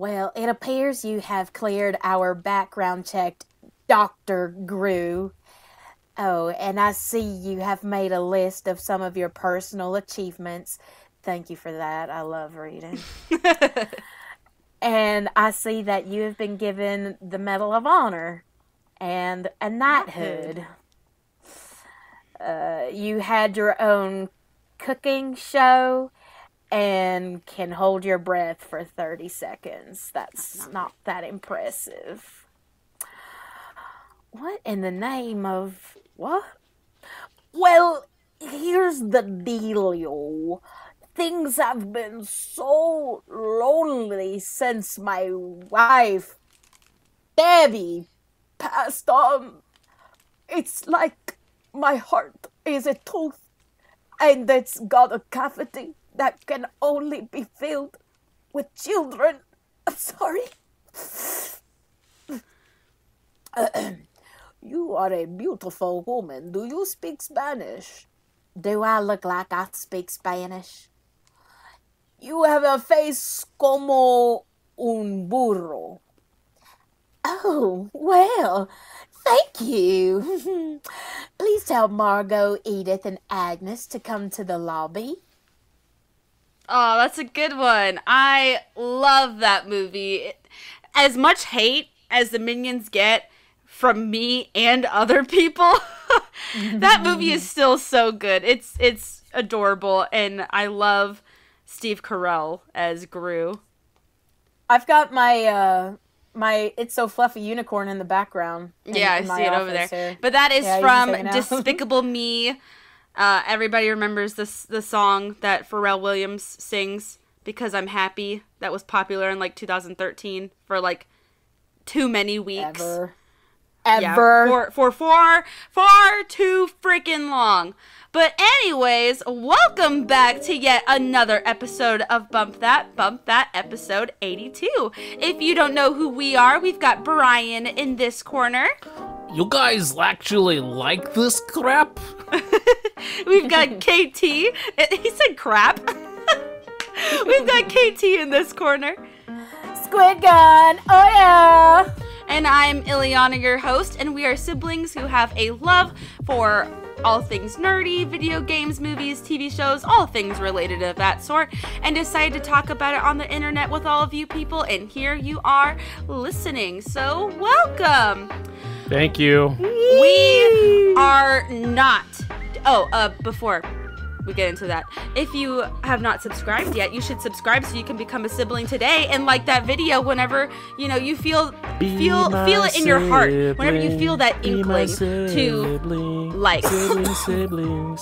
Well, it appears you have cleared our background checked Dr. Gru. Oh, and I see you have made a list of some of your personal achievements. Thank you for that. I love reading. And I see that you have been given the Medal of Honor and a knighthood. You had your own cooking show and can hold your breath for 30 seconds. That's not that impressive. What in the name of... what? Well, here's the dealio. Things have been so lonely since my wife, Debbie, passed on. It's like my heart is a tooth, and it's got a cavity that can only be filled with children. I'm sorry. You are a beautiful woman. Do you speak Spanish? Do I look like I speak Spanish? You have a face como un burro. Oh, well, thank you. Please tell Margot, Edith, and Agnes to come to the lobby. Oh, that's a good one. I love that movie. As much hate as the Minions get from me and other people, that movie is still so good. It's adorable, and I love Steve Carell as Gru. I've got my It's So Fluffy unicorn in the background. I see it over there. Here. But that is from Despicable Me. Everybody remembers the song that Pharrell Williams sings, Because I'm Happy. That was popular in like 2013 for like too many weeks. Ever. Yeah, for far too freaking long. But anyways, welcome back to yet another episode of Bump That, episode 82. If you don't know who we are, we've got Brian in this corner. You guys actually like this crap? We've got KT. He said crap. We've got KT in this corner. Squid gun. Oh yeah. And I'm Ileana, your host, and we are siblings who have a love for all things nerdy, video games, movies, TV shows, all things related to that sort, and decided to talk about it on the internet with all of you people, and here you are listening. So, welcome! Thank you. We are not... before we get into that, if you have not subscribed yet, you should subscribe so you can become a sibling today and like that video whenever you feel it in your heart, whenever you feel that inkling to like sibling,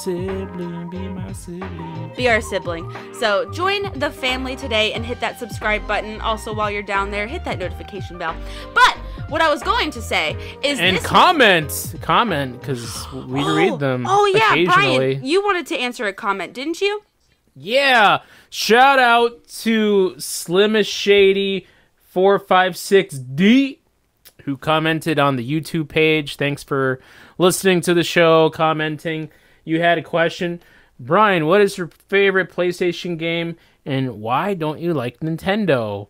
be my sibling, be our sibling. So join the family today and hit that subscribe button. Also, while you're down there, hit that notification bell. But what I was going to say is comment because we read them. Oh yeah, occasionally. Brian, you wanted to answer a comment, didn't you? Yeah. Shout out to Slimmish Shady 456D who commented on the YouTube page. Thanks for listening to the show, commenting. You had a question. Brian, what is your favorite PlayStation game and why don't you like Nintendo?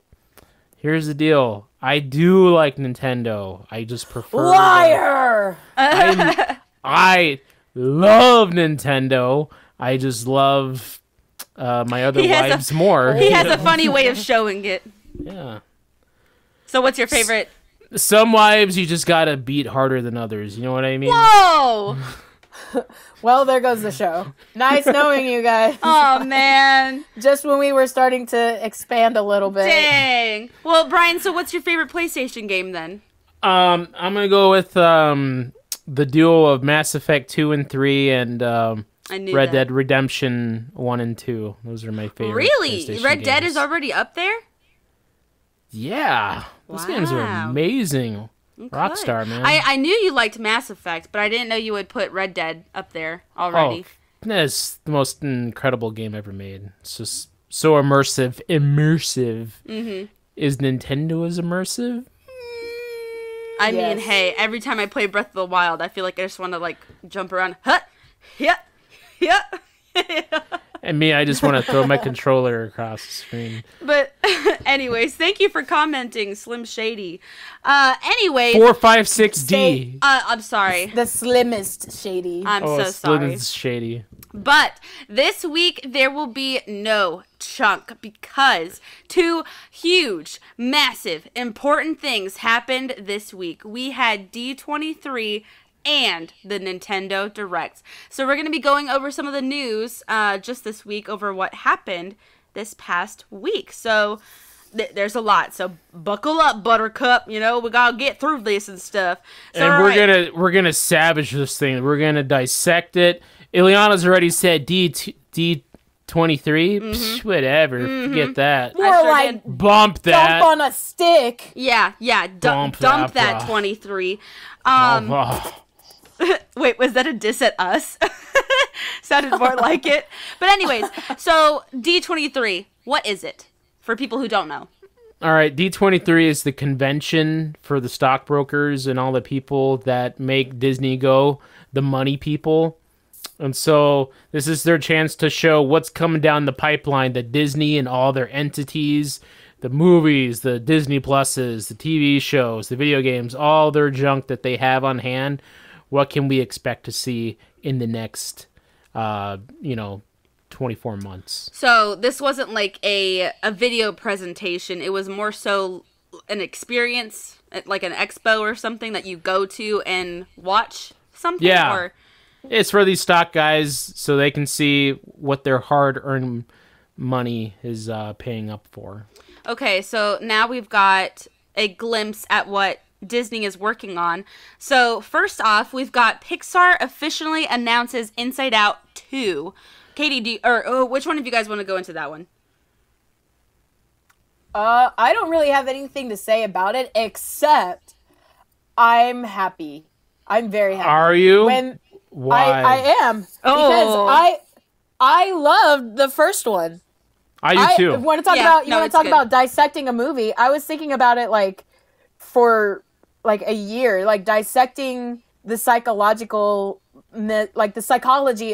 Here's the deal. I do like Nintendo. I just prefer... Liar! I love Nintendo. I just love my other wives more. He has a funny way of showing it. Yeah. So what's your favorite? Some wives you just gotta beat harder than others. You know what I mean? Whoa! Well, there goes the show. Nice knowing you guys. Oh, man. Just when we were starting to expand a little bit. Dang. Well, Brian, so what's your favorite PlayStation game then? I'm going to go with the duo of Mass Effect 2 and 3 and Red Dead Redemption 1 and 2. Those are my favorite. Really? Red Dead is already up there? Yeah. Those games are amazing. Okay. Rockstar, man. I knew you liked Mass Effect, but I didn't know you would put Red Dead up there already. Oh, that's the most incredible game ever made. It's just so immersive. Mm-hmm. Is Nintendo as immersive? I mean, hey, every time I play Breath of the Wild, I feel like I just want to, like, jump around. Huh! Yeah! And me, I just want to throw my controller across the screen. But Anyways, thank you for commenting, Slim Shady. Anyways, 456D. I'm sorry. The slimmest Shady. I'm so sorry. It's shady. But this week there will be no chunk because two huge, massive, important things happened this week. We had D23 and the Nintendo Direct. So we're going to be going over some of the news just this week over what happened this past week. So there's a lot. So buckle up, Buttercup. You know, we got to get through this and stuff. So, And we're gonna savage this thing. We're going to dissect it. Ileana's already said D23. Psh, whatever. Forget that. More sure like did. Bump that. dump on a stick. Yeah. Dump that bruh. 23. Oh. Wait, was that a diss at us? Sounded more like it. But anyways, so D23, what is it? For people who don't know. All right, D23 is the convention for the stockbrokers and all the people that make Disney go, the money people. And so this is their chance to show what's coming down the pipeline, that Disney and all their entities, the movies, the Disney Pluses, the TV shows, the video games, all their junk that they have on hand. What can we expect to see in the next, 24 months? So this wasn't like a video presentation. It was more so an experience, like an expo or something that you go to and watch something? Yeah. Or... It's for these stock guys so they can see what their hard-earned money is paying up for. Okay, so now we've got a glimpse at what Disney is working on. So first off, we've got Pixar officially announces Inside Out 2. Katie, which one of you guys want to go into that one? I don't really have anything to say about it except I'm happy. I'm very happy. Are you? Why? I am. Because I loved the first one. I do too. Want to talk about dissecting a movie? I was thinking about it like for like a year, like dissecting the psychology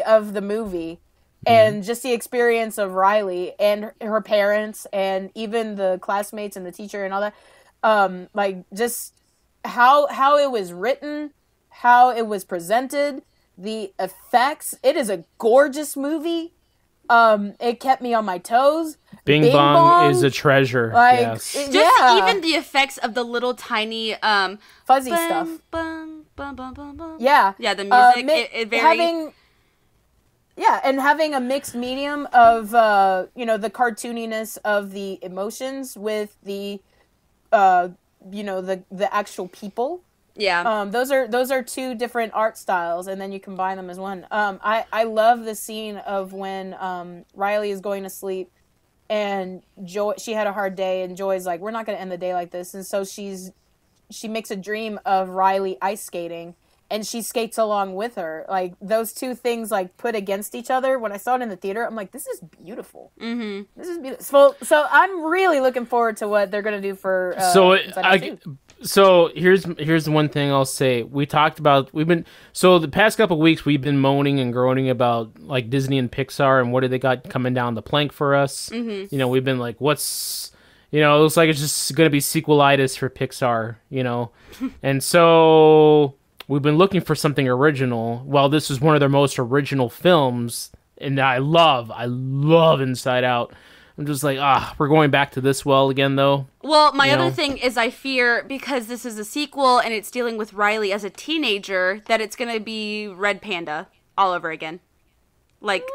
of the movie. And just the experience of Riley and her parents and even the classmates and the teacher and all that. Like just how it was written, how it was presented, the effects. It is a gorgeous movie. It kept me on my toes. Bing Bong is a treasure. Like, yes. Even the effects of the little tiny fuzzy bum, stuff. Bum, bum, bum, bum, bum. Yeah. Yeah, the music. It very... and having a mixed medium of the cartooniness of the emotions with the the actual people. Yeah. Those are two different art styles, and then you combine them as one. I love the scene of when Riley is going to sleep, and she had a hard day, and Joy's like, "We're not going to end the day like this," and so she makes a dream of Riley ice skating, and she skates along with her. Like those two things, like put against each other. When I saw it in the theater, I'm like, "This is beautiful. Mm-hmm. This is beautiful." So I'm really looking forward to what they're going to do for. So here's one thing I'll say. The past couple of weeks we've been moaning and groaning about like Disney and Pixar and what do they got coming down the plank for us. Mm-hmm. We've been like, what's, it looks like it's just going to be sequelitis for Pixar, and so we've been looking for something original. Well, this is one of their most original films, and I love Inside Out. I'm just like, we're going back to this well again, though. Well, my other thing is I fear, because this is a sequel and it's dealing with Riley as a teenager, that it's going to be Red Panda all over again. Like,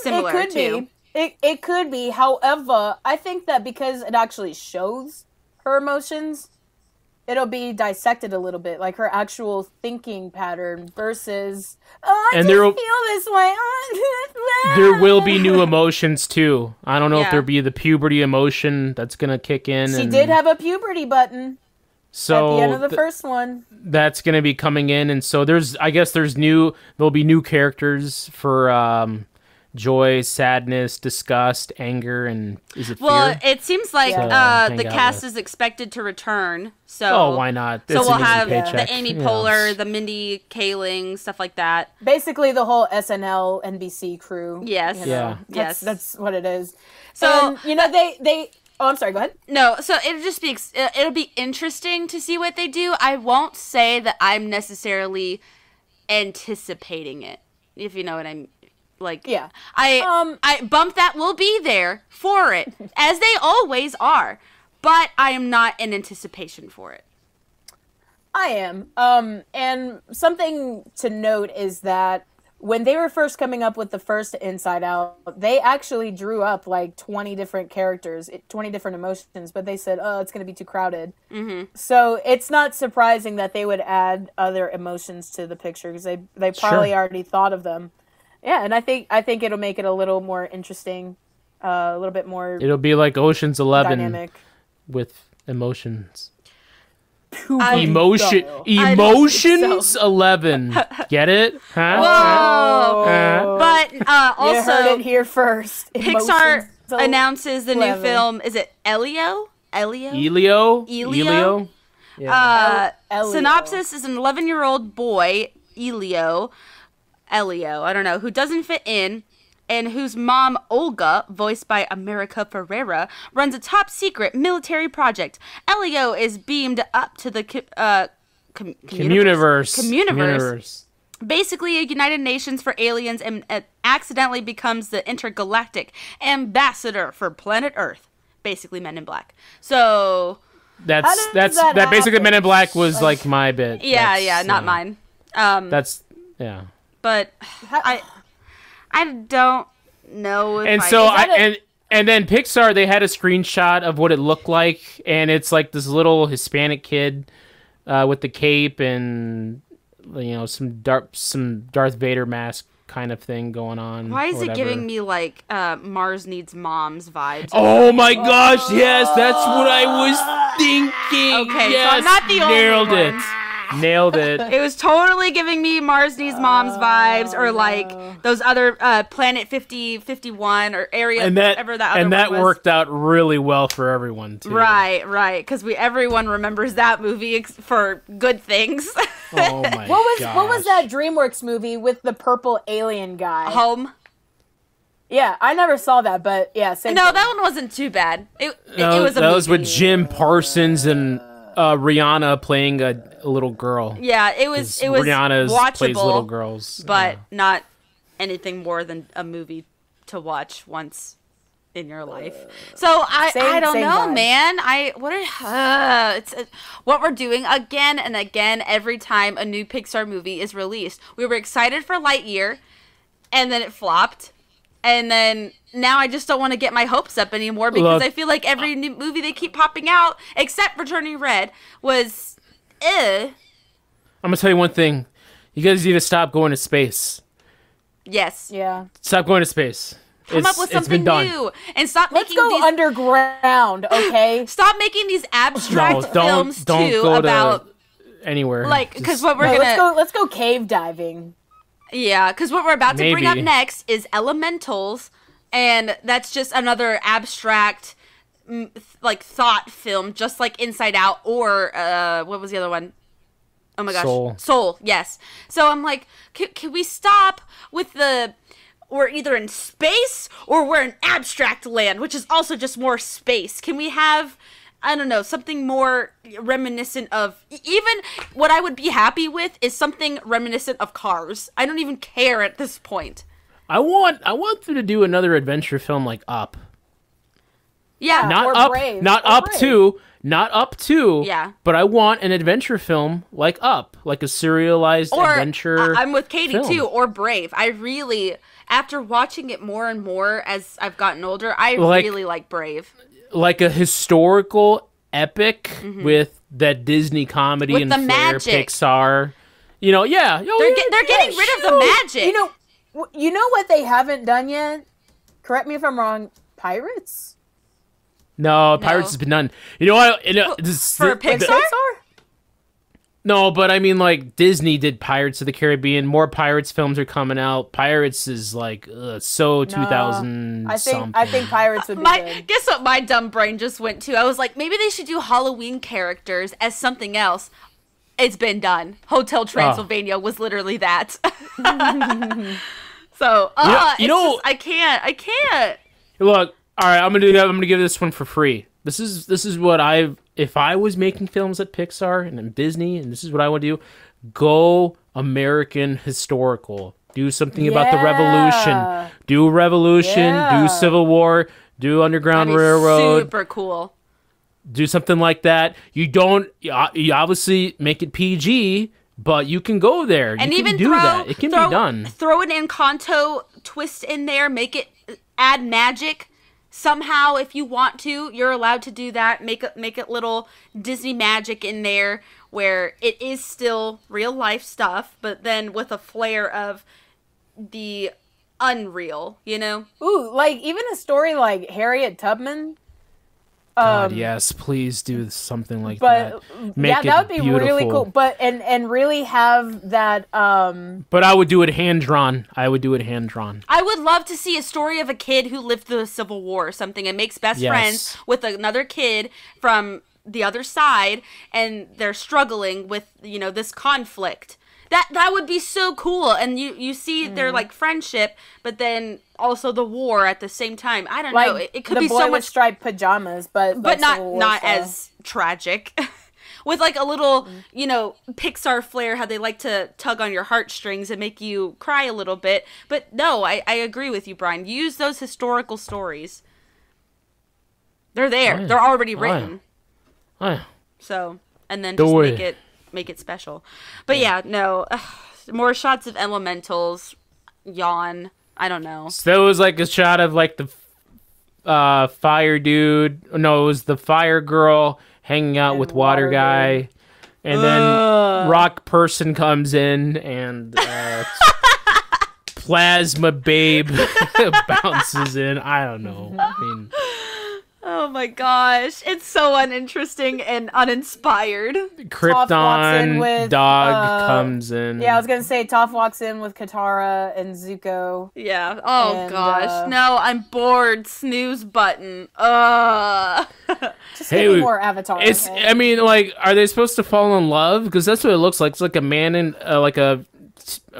similar it could to... It could be. However, I think that because it actually shows her emotions, it'll be dissected a little bit, like her actual thinking pattern versus, I feel this way. There will be new emotions, too. I don't know if there'll be the puberty emotion that's going to kick in. She did have a puberty button at the end of the first one. That's going to be coming in, and so there'll be new characters for joy, sadness, disgust, anger, and is it fear? Well, it seems like the cast is expected to return. So why not? So we'll have the Amy Poehler, the Mindy Kaling, stuff like that. Basically, the whole SNL NBC crew. Yes. Yes. That's what it is. So and, Oh, I'm sorry. Go ahead. No, so it'll just be it'll be interesting to see what they do. I won't say that I'm necessarily anticipating it, if you know what I'm like. Yeah. I bump that will be there for it, as they always are, but I am not in anticipation for it. I am. And something to note is that when they were first coming up with the first Inside Out, they actually drew up like 20 different characters, 20 different emotions, but they said, oh, it's going to be too crowded. Mm-hmm. So it's not surprising that they would add other emotions to the picture, because they probably already thought of them. Yeah, and I think it'll make it a little more interesting, a little bit more. It'll be like Ocean's 11 dynamic with emotions. Emotions so. 11. Get it? Huh? Whoa! But also, you heard it here first. Pixar announces the 11. New film. Is it Elio? Elio. Yeah. Synopsis is an 11-year-old boy, Elio, I don't know, who doesn't fit in, and whose mom, Olga, voiced by America Ferrera, runs a top-secret military project. Elio is beamed up to the Communiverse. Basically a United Nations for aliens, and accidentally becomes the intergalactic ambassador for planet Earth. Basically Men in Black. So... That basically Men in Black was like my bit. Yeah, not mine. That's... Yeah. But... I don't know if and then Pixar, they had a screenshot of what it looked like, and it's like this little Hispanic kid with the cape and some Darth Vader mask kind of thing going on. Why is it giving me like Mars Needs Moms vibes? Oh my gosh, yes, that's what I was thinking. Okay, yes, so I'm not the only one. Nailed it. It was totally giving me Mars Needs Moms vibes, or like those other Planet 50, 51, or Area, whatever that other one was. And that worked out really well for everyone, too. Right, because everyone remembers that movie for good things. Oh my What was that DreamWorks movie with the purple alien guy? Home? Yeah, I never saw that, but yeah, same No, thing. that one wasn't too bad. It was a movie. That was with Jim Parsons and Rihanna playing a little girl. Yeah, it was Rihanna watchable, plays little girls, but not anything more than a movie to watch once in your life. So I don't know, man. It's what we're doing again and again every time a new Pixar movie is released. We were excited for Lightyear, and then it flopped. And then now I just don't want to get my hopes up anymore, because I feel like every new movie they keep popping out, except for Turning Red, was I'm going to tell you one thing. You guys need to stop going to space. Yes. Yeah. Stop going to space. Come up with something new. And stop making these... underground, okay? Stop making these abstract films, don't too, go about... anywhere. Like, because what we're gonna... Let's go cave diving. Yeah, because what we're about to bring up next is Elementals, and that's just another abstract, like, thought film, just like Inside Out, or, what was the other one? Oh my gosh. Soul, yes. So I'm like, can we stop with we're either in space, or we're in abstract land, which is also just more space. Can we have... I don't know, something more reminiscent of... Even what I would be happy with is something reminiscent of Cars. I don't even care at this point. I want them to do another adventure film like Up. Yeah. Not Up, Brave. not Up 2. Not Up 2. Yeah. But I want an adventure film like Up. Like a serialized adventure I'm with Katie, film. too. Or Brave. I really... After watching it more and more as I've gotten older, I really like Brave. Like a historical epic with that Disney comedy with and the flair, magic. Pixar. They're getting rid of the magic. You know what they haven't done yet? Correct me if I'm wrong. Pirates? No, Pirates has been done. You know what? For Pixar? No, but I mean, like, Disney did Pirates of the Caribbean. More Pirates films are coming out. Pirates is, like, so 2000 something. I think Pirates would be good. Guess what my dumb brain just went to? I was like, maybe they should do Halloween characters as something else. It's been done. Hotel Transylvania was literally that. So, I can't. Look, All right, I'm gonna give this one for free. This is what if I was making films at Pixar and Disney, and this is what I would do. Go American historical. Do something about the Revolution. Do Revolution. Do Civil War. Do Underground Railroad. Super cool. Do something like that. You obviously make it PG, but you can go there. And you even can do that. It can be done. Throw an Encanto twist in there. Add magic somehow if you want to. You're allowed to do that. Make it little Disney magic in there where it is still real life stuff, but then with a flair of the unreal, you know? Ooh, like even a story like Harriet Tubman. God, yes, please do something like that. Make that would be beautiful. really cool. But and really have that. But I would do it hand drawn. I would love to see a story of a kid who lived through the Civil War or something and makes best friends with another kid from the other side, and they're struggling with this conflict. That would be so cool, and you see their like friendship, but then also the war at the same time. I don't know. It could be so much striped pajamas, but not as tragic. With like a little Pixar flair, how they like to tug on your heartstrings and make you cry a little bit. But no, I agree with you, Brian. Use those historical stories. They're there. They're already written. So, and then just make it special. But more shots of elementals. Yawn. I don't know. So there was like a shot of like the fire dude. No, it was the fire girl hanging out with water guy. And then rock person comes in and plasma babe bounces in. I don't know. I mean, oh my gosh, it's so uninteresting and uninspired. Krypton dog comes in. Yeah, I was gonna say Toph walks in with Katara and Zuko. Yeah. Oh gosh, no, I'm bored. Snooze button. Just give me more Avatar. I mean, like, are they supposed to fall in love? Because that's what it looks like. It's like a man and like a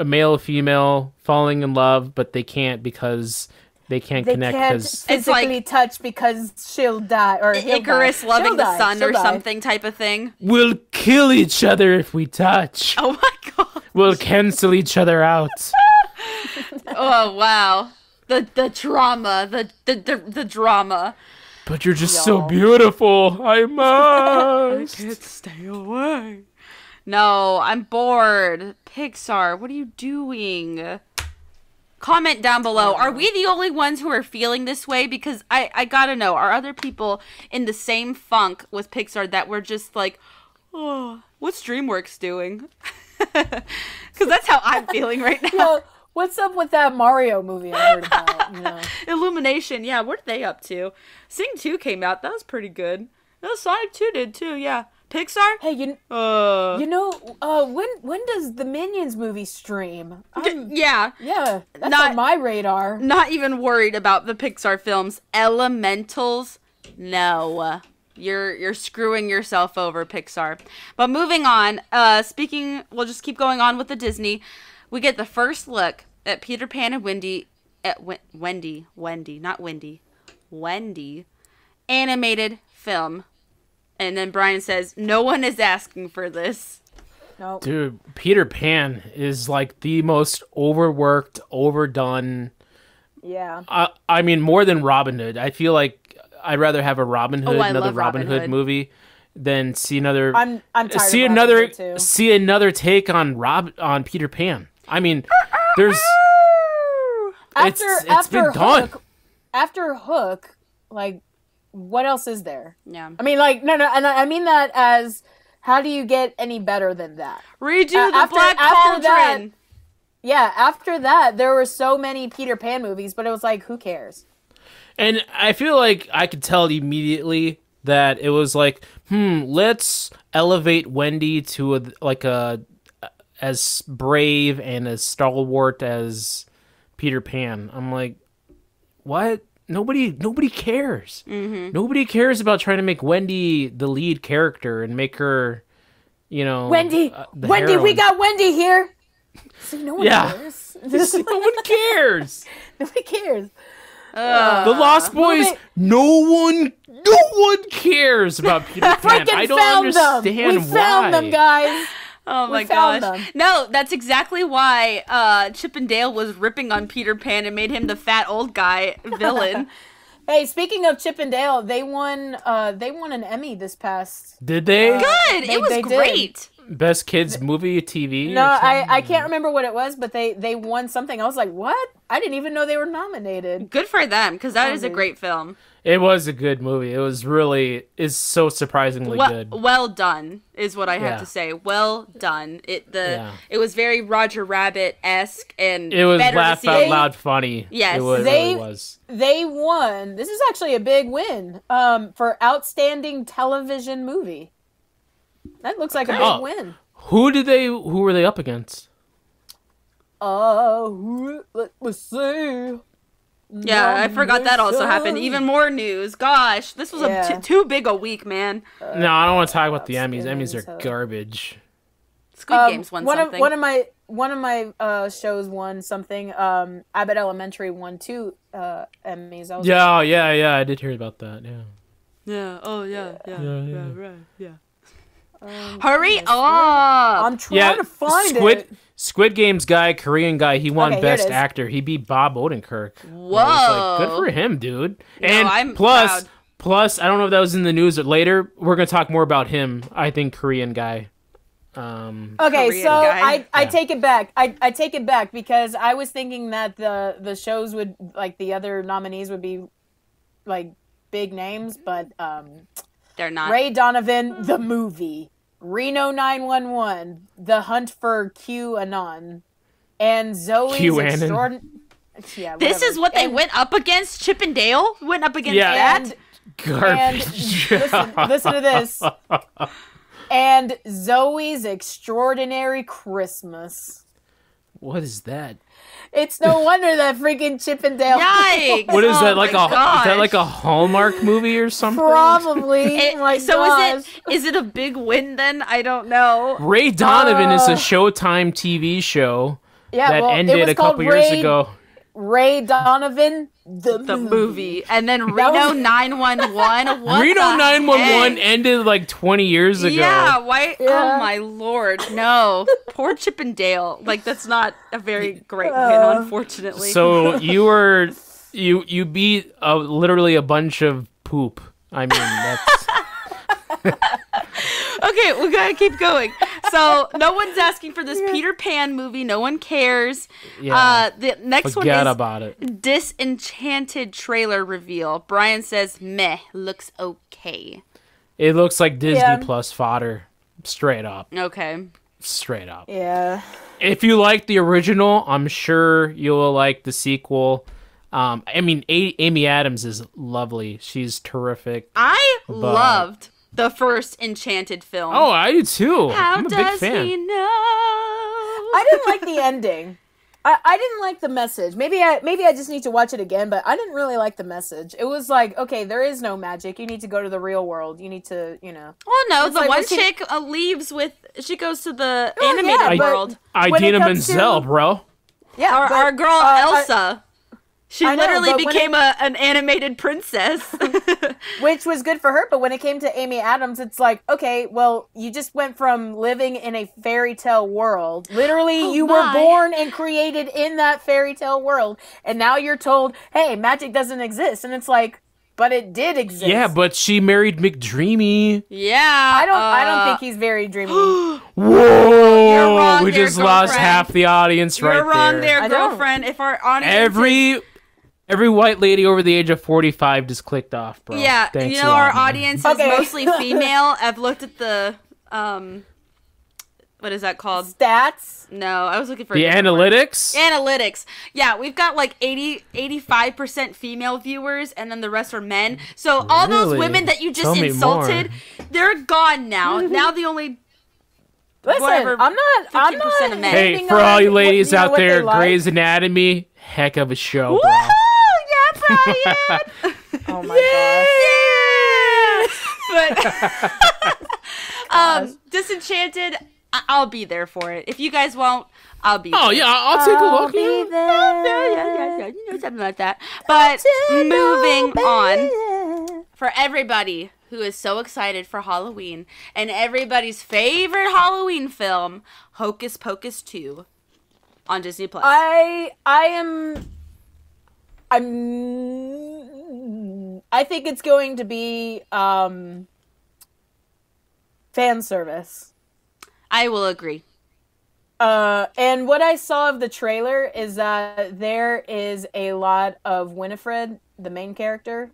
male female falling in love, but they can't because they can't connect because physically touch because she'll die or Icarus loving the sun or something type of thing. We'll kill each other if we touch. Oh my god. We'll cancel each other out. Oh wow. The drama, the drama. But you're just so beautiful. I must. I can't stay away. No, I'm bored. Pixar, what are you doing? Comment down below. Are we the only ones who are feeling this way? Because I gotta know, are other people in the same funk with Pixar that were just like, oh, what's DreamWorks doing? Because that's how I'm feeling right now. Yo, what's up with that Mario movie I heard about? Illumination, yeah, what are they up to? Sing 2 came out, that was pretty good. Sonic 2 did too, yeah. Pixar? Hey, when does the Minions movie stream? Yeah, that's on my radar. Not even worried about the Pixar films. Elementals, no, you're screwing yourself over, Pixar. But moving on. We'll just keep going on with the Disney. We get the first look at Peter Pan and Wendy, animated film. And then Brian says, no one is asking for this. Nope. Dude, Peter Pan is like the most overworked, overdone. Yeah. I mean, more than Robin Hood. I feel like I'd rather have a another Robin Hood movie than see another. I'm tired see another take on Peter Pan. I mean, there's. It's been done. After Hook, like, what else is there? Yeah. I mean, like, no, and I mean that as, how do you get any better than that? Redo the Black Cauldron. After that, there were so many Peter Pan movies, but it was like, who cares? And I feel like I could tell immediately that it was like, let's elevate Wendy to as brave and as stalwart as Peter Pan. I'm like, what? Nobody cares. Mm-hmm. Nobody cares about trying to make Wendy the lead character and make her, Wendy, heroine. We got Wendy here. See, no one cares. No one cares. Nobody cares. The Lost Boys. No one cares about Peter Pan. I don't understand why. We found them, guys. Oh my found gosh. them. No, that's exactly why Chip and Dale was ripping on Peter Pan and made him the fat old guy villain. Hey, speaking of Chip and Dale, they won an Emmy this past. Did they? Good. It was great. Best kids movie TV? No, I can't remember what it was, but they won something. I was like, what? I didn't even know they were nominated. Good for them, because that is a great film. It was a good movie. It was is so surprisingly good. Well done is what I have to say. Well done. It was very Roger Rabbit-esque, and it was better laugh to see out loud funny. Yes, it really was. They won. This is actually a big win for outstanding television movie. That looks like a big win. Who were they up against? Let's see. Yeah, I forgot that also happened. Even more news. Gosh, this was too big a week, man. No, I don't want to talk about the Emmys. Emmys are garbage. Squid Games won something. One of my shows won something. Abbott Elementary won 2 Emmys. I did hear about that. Yeah. Yeah. Oh yeah. Right. Yeah. Hurry up! I'm trying to find it. Squid Games guy, Korean guy, he won Best Actor. He beat Bob Odenkirk. Whoa! Good for him, dude. No, and I'm plus, proud. Plus, I don't know if that was in the news, but later we're gonna talk more about him. I think Korean guy. Okay, Korean so guy. I take it back. I take it back because I was thinking that the shows would, like, the other nominees would be like big names, but they're not. Ray Donovan, the movie, Reno 911, The Hunt for QAnon, and Zoe's QAnon. Yeah, this is what they went up against. Chip and Dale went up against that. Garbage. Listen to this. And Zoe's Extraordinary Christmas. What is that? It's no wonder that freaking Chip and Dale. Yikes! What is that? Is that like a Hallmark movie or something? Probably. Is it a big win then? I don't know. Ray Donovan is a Showtime TV show that ended a couple years ago. Ray Donovan, the movie. And then Reno 911. Reno 911 ended like 20 years ago. Yeah, why? Yeah. Oh my lord, no. Poor Chip and Dale. Like, that's not a very great win, unfortunately. So you beat literally a bunch of poop. I mean, that's... Okay, we gotta keep going. So, no one's asking for this Peter Pan movie. No one cares. Yeah. The next Forget one is about it. Disenchanted trailer reveal. Brian says, meh, looks okay. It looks like Disney Plus fodder. Straight up. Okay. Straight up. Yeah. If you like the original, I'm sure you'll like the sequel. I mean, Amy Adams is lovely. She's terrific. I loved the first Enchanted film. Oh, I do too. I'm a big fan. He know? I didn't like the ending. I didn't like the message. Maybe I just need to watch it again, but I didn't really like the message. It was like, okay, there is no magic. You need to go to the real world. You need to, Well, no, the one chick leaves with. She goes to the animated world. Idina Menzel, bro. Yeah, our girl Elsa. She literally became an animated princess. Which was good for her, but when it came to Amy Adams, it's like, okay, well, you just went from living in a fairy tale world. Literally, you were born and created in that fairy tale world, and now you're told, hey, magic doesn't exist. And it's like, but it did exist. Yeah, but she married McDreamy. Yeah. I don't think he's very dreamy. Whoa! You're wrong we there, just lost girlfriend. half the audience right there. You're wrong there, girlfriend. If our audience Every white lady over the age of 45 just clicked off, bro. Yeah, Thanks our man. audience is mostly female. I've looked at the, what is that called? Stats? No, I was looking for the analytics? Analytics. Yeah, we've got like 85% female viewers, and then the rest are men. So all those women that you just insulted, they're gone now. Now the only... Listen, whatever, I'm not of men. Hey, for all you ladies out there, Grey's Anatomy, heck of a show, bro. Woohoo! Yeah, Brian! Oh my gosh. Yeah! But, Disenchanted, I'll be there for it. If you guys won't, I'll be there. Oh, yeah, I'll take a look. Be there. You know, something like that. But moving on, for everybody who is so excited for Halloween and everybody's favorite Halloween film, Hocus Pocus 2 on Disney Plus. I think it's going to be fan service. I will agree. And what I saw of the trailer is that there is a lot of Winifred, the main character,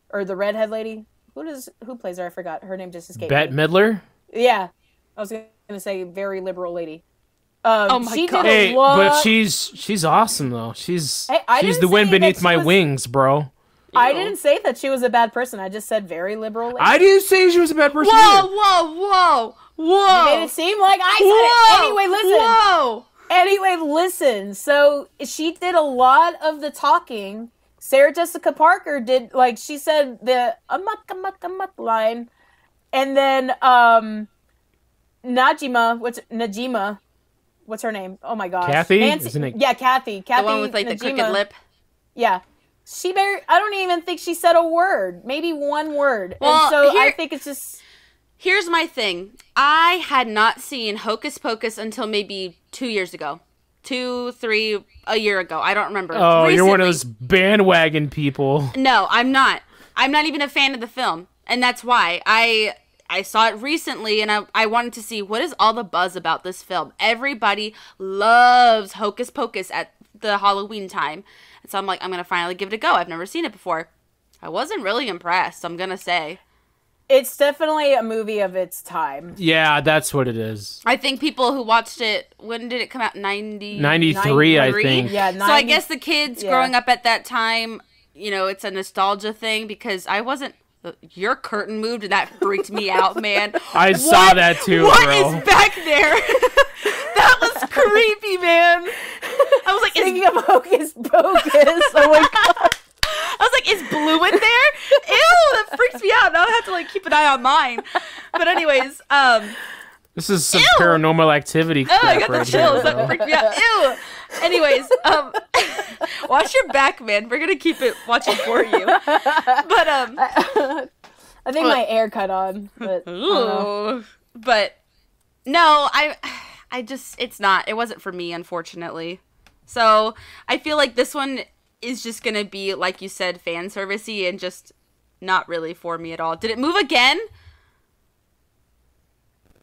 or the redhead lady. Who plays her? I forgot. Her name just escaped Bette me. Midler? Yeah. I was going to say very liberal lady. Oh my God. Hey, but she's awesome though. She's the wind beneath my wings, bro. I didn't say that she was a bad person. I just said very liberal lady. I didn't say she was a bad person. Whoa. You made it seem like I said it. Anyway, listen. Whoa. Anyway, listen. So she did a lot of the talking. Sarah Jessica Parker did, like, she said the amok line. And then Najima, what's her name? Oh my gosh. Kathy? Nancy, Isn't it? Yeah, Kathy. The one with, like, the Najima. crooked lip. Yeah. I don't even think she said a word. Maybe one word. Well, and so I think it's just... Here's my thing. I had not seen Hocus Pocus until maybe 2 years ago. 2, 3, a year ago. I don't remember. Oh, Recently. you're one of those bandwagon people. No, I'm not. I'm not even a fan of the film. And that's why. I saw it recently, and I wanted to see what is all the buzz about this film. Everybody loves Hocus Pocus at the Halloween time. And so I'm like, I'm going to finally give it a go. I've never seen it before. I wasn't really impressed, I'm going to say. It's definitely a movie of its time. Yeah, that's what it is. I think people who watched it, when did it come out? 93, I think. Yeah, So I guess the kids growing up at that time, you know, it's a nostalgia thing because I wasn't... Your curtain moved and that freaked me out, man. I saw that too, What bro. is back there? That was creepy, man. I was like, Thinking of Hocus Pocus. Oh my God. I was like, is Blue in there? Ew, that freaks me out. Now I have to, like, keep an eye on mine. But anyways, This is some paranormal activity crap I got the right chills. here, That freaked me out. Ew. Anyways, watch your back, man. We're gonna keep it watching for you. But I think my air cut on. But, ooh. But no, I just, it wasn't for me, unfortunately. So I feel like this one is just gonna be, like you said, fan servicey and just not really for me at all. Did it move again?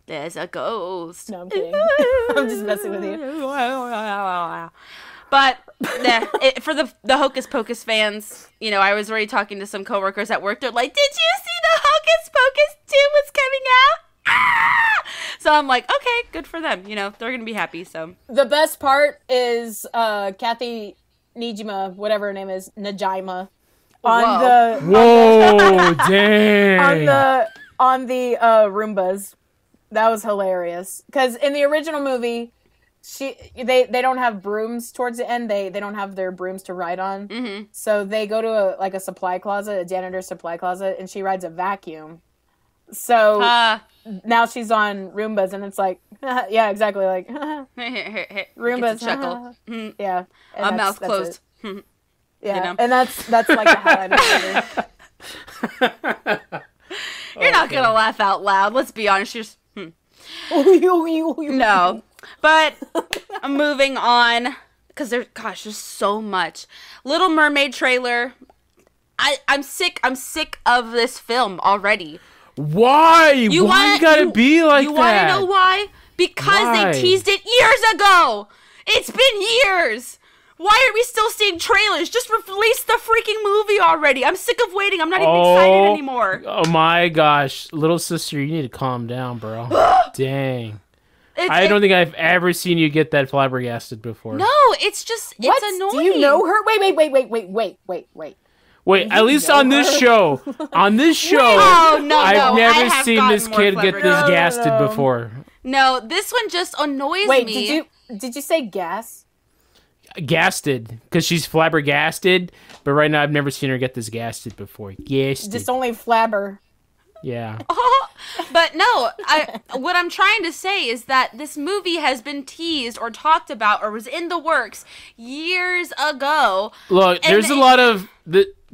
There's a ghost. No, I'm kidding. I'm just messing with you. But for the Hocus Pocus fans, you know, I was already talking to some coworkers at work. They're like, "Did you see the Hocus Pocus 2 was coming out?" Ah! So I'm like, okay, good for them. You know, they're gonna be happy. So The best part is Kathy Najima, whatever her name is, Najima, Whoa, dang. on the Roombas. That was hilarious. Because in the original movie, they don't have brooms towards the end. They don't have their brooms to ride on. Mm-hmm. So they go to a supply closet, a janitor's supply closet, and she rides a vacuum. So now she's on Roombas, and it's like, yeah, exactly, like Roombas. Chuckle. Yeah, A mouth closed. Yeah, You know? and that's like the highlight of the movie. You're not gonna laugh out loud. Let's be honest. You're just, no. But moving on, because there's so much. Little Mermaid trailer. I'm sick of this film already. Why? Why you gotta be like that? You want to know why? Because they teased it years ago. It's been years. Why are we still seeing trailers? Just release the freaking movie already. I'm sick of waiting. I'm not even excited anymore. Oh my gosh. Little sister, you need to calm down, bro. Dang. I don't think I've ever seen you get that flabbergasted before. No, it's just, What? it's annoying. Do you know her? Wait. Wait, at least on this show. On this show, Oh, no, I've never I have seen gotten this more kid get this flabbergasted. gasted before. No, this one just annoys Wait, me. did you say gas? Gasted, because she's flabbergasted, but right now I've never seen her get this gasted before. Gasted. Just only flabber. Yeah. But no, what I'm trying to say is that this movie has been teased or talked about or was in the works years ago. Look, there's a lot of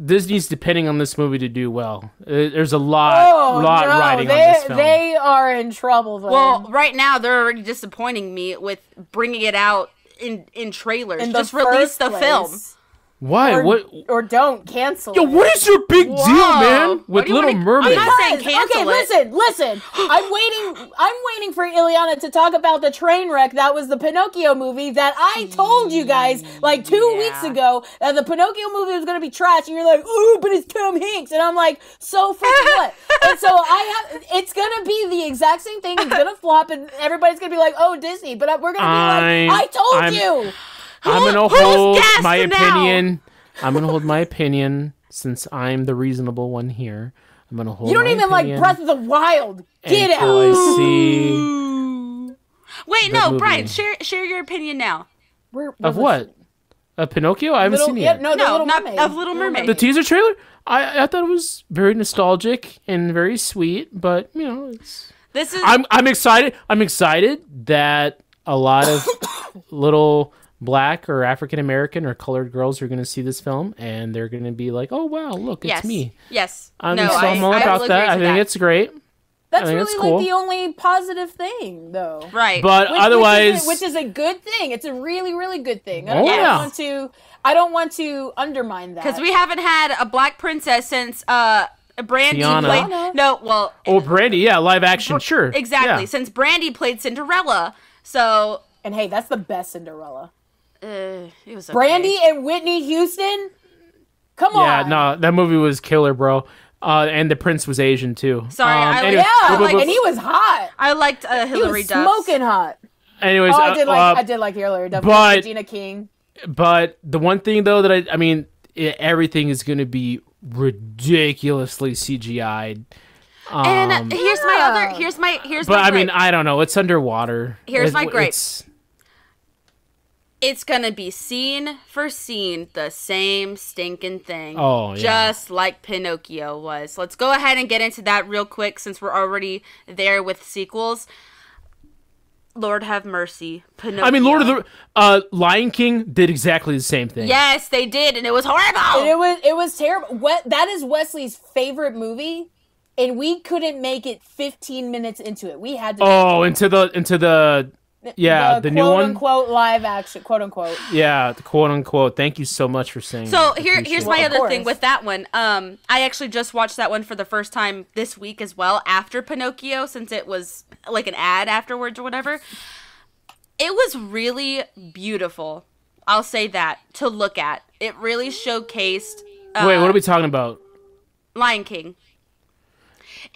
Disney's depending on this movie to do well. There's a lot riding on this film. They are in trouble. Then. Well, right now they're already disappointing me with bringing it out in trailers. Just release the film. Why? Or don't cancel. Yo, what is your big deal, man? With Little Mermaid? I'm not saying cancel okay, listen. I'm waiting for Ileana to talk about the train wreck that was the Pinocchio movie that I told you guys like 2 weeks ago that the Pinocchio movie was gonna be trash, and you're like, ooh, but it's Tom Hanks, and I'm like, so for what? And so it's gonna be the exact same thing. It's gonna flop, and everybody's gonna be like, oh, Disney, but we're gonna be like, I told you. I'm gonna hold my opinion. I'm gonna hold my opinion since I'm the reasonable one here. I'm gonna hold. You don't even like Breath of the Wild. Get out. I see. Wait, no, movie. Brian, share your opinion now. Of what? Of Pinocchio? I haven't seen it yet. No, Little Mermaid. Of Little Mermaid. The teaser trailer? I thought it was very nostalgic and very sweet, but you know, it's. I'm excited. I'm excited that a lot of little Black or African American or colored girls are going to see this film, and they're going to be like, "Oh wow, look, it's me." Yes, I'm all about that. I think it's great. That's really cool. Like the only positive thing, though. Right. But otherwise, which is a good thing. It's a really, really good thing. I don't want to undermine that because we haven't had a Black princess since Brandy played. No, well. Oh, Brandy, yeah, live action, sure. Exactly, yeah. since Brandy played Cinderella, so. And hey, that's the best Cinderella. It was okay. Brandy and Whitney Houston. Come on. Yeah, no, that movie was killer, bro. And the prince was Asian too. Sorry, and he was hot. I liked Hilary Duff. Smoking hot. Anyways, I did like Hilary Duff. But Regina King. But the one thing though that I mean, everything is going to be ridiculously CGI'd. And here's my. But I mean, I don't know. It's underwater. Here's my gripe. It's gonna be scene for scene the same stinking thing. Oh, yeah. Just like Pinocchio was. Let's go ahead and get into that real quick since we're already there with sequels. Lord have mercy, Pinocchio. I mean, Lion King did exactly the same thing. Yes, they did, and it was horrible. And it was terrible. That is Wesley's favorite movie, and we couldn't make it 15 minutes into it. We had to. Oh, into the. Yeah, the new one, quote unquote live action, quote unquote. Yeah, the quote unquote. Thank you so much for saying. So here's my other thing with that one. I actually just watched that one for the first time this week as well after Pinocchio, since it was like an ad afterwards or whatever. It was really beautiful. I'll say that to look at. It really showcased. Wait, what are we talking about? Lion King.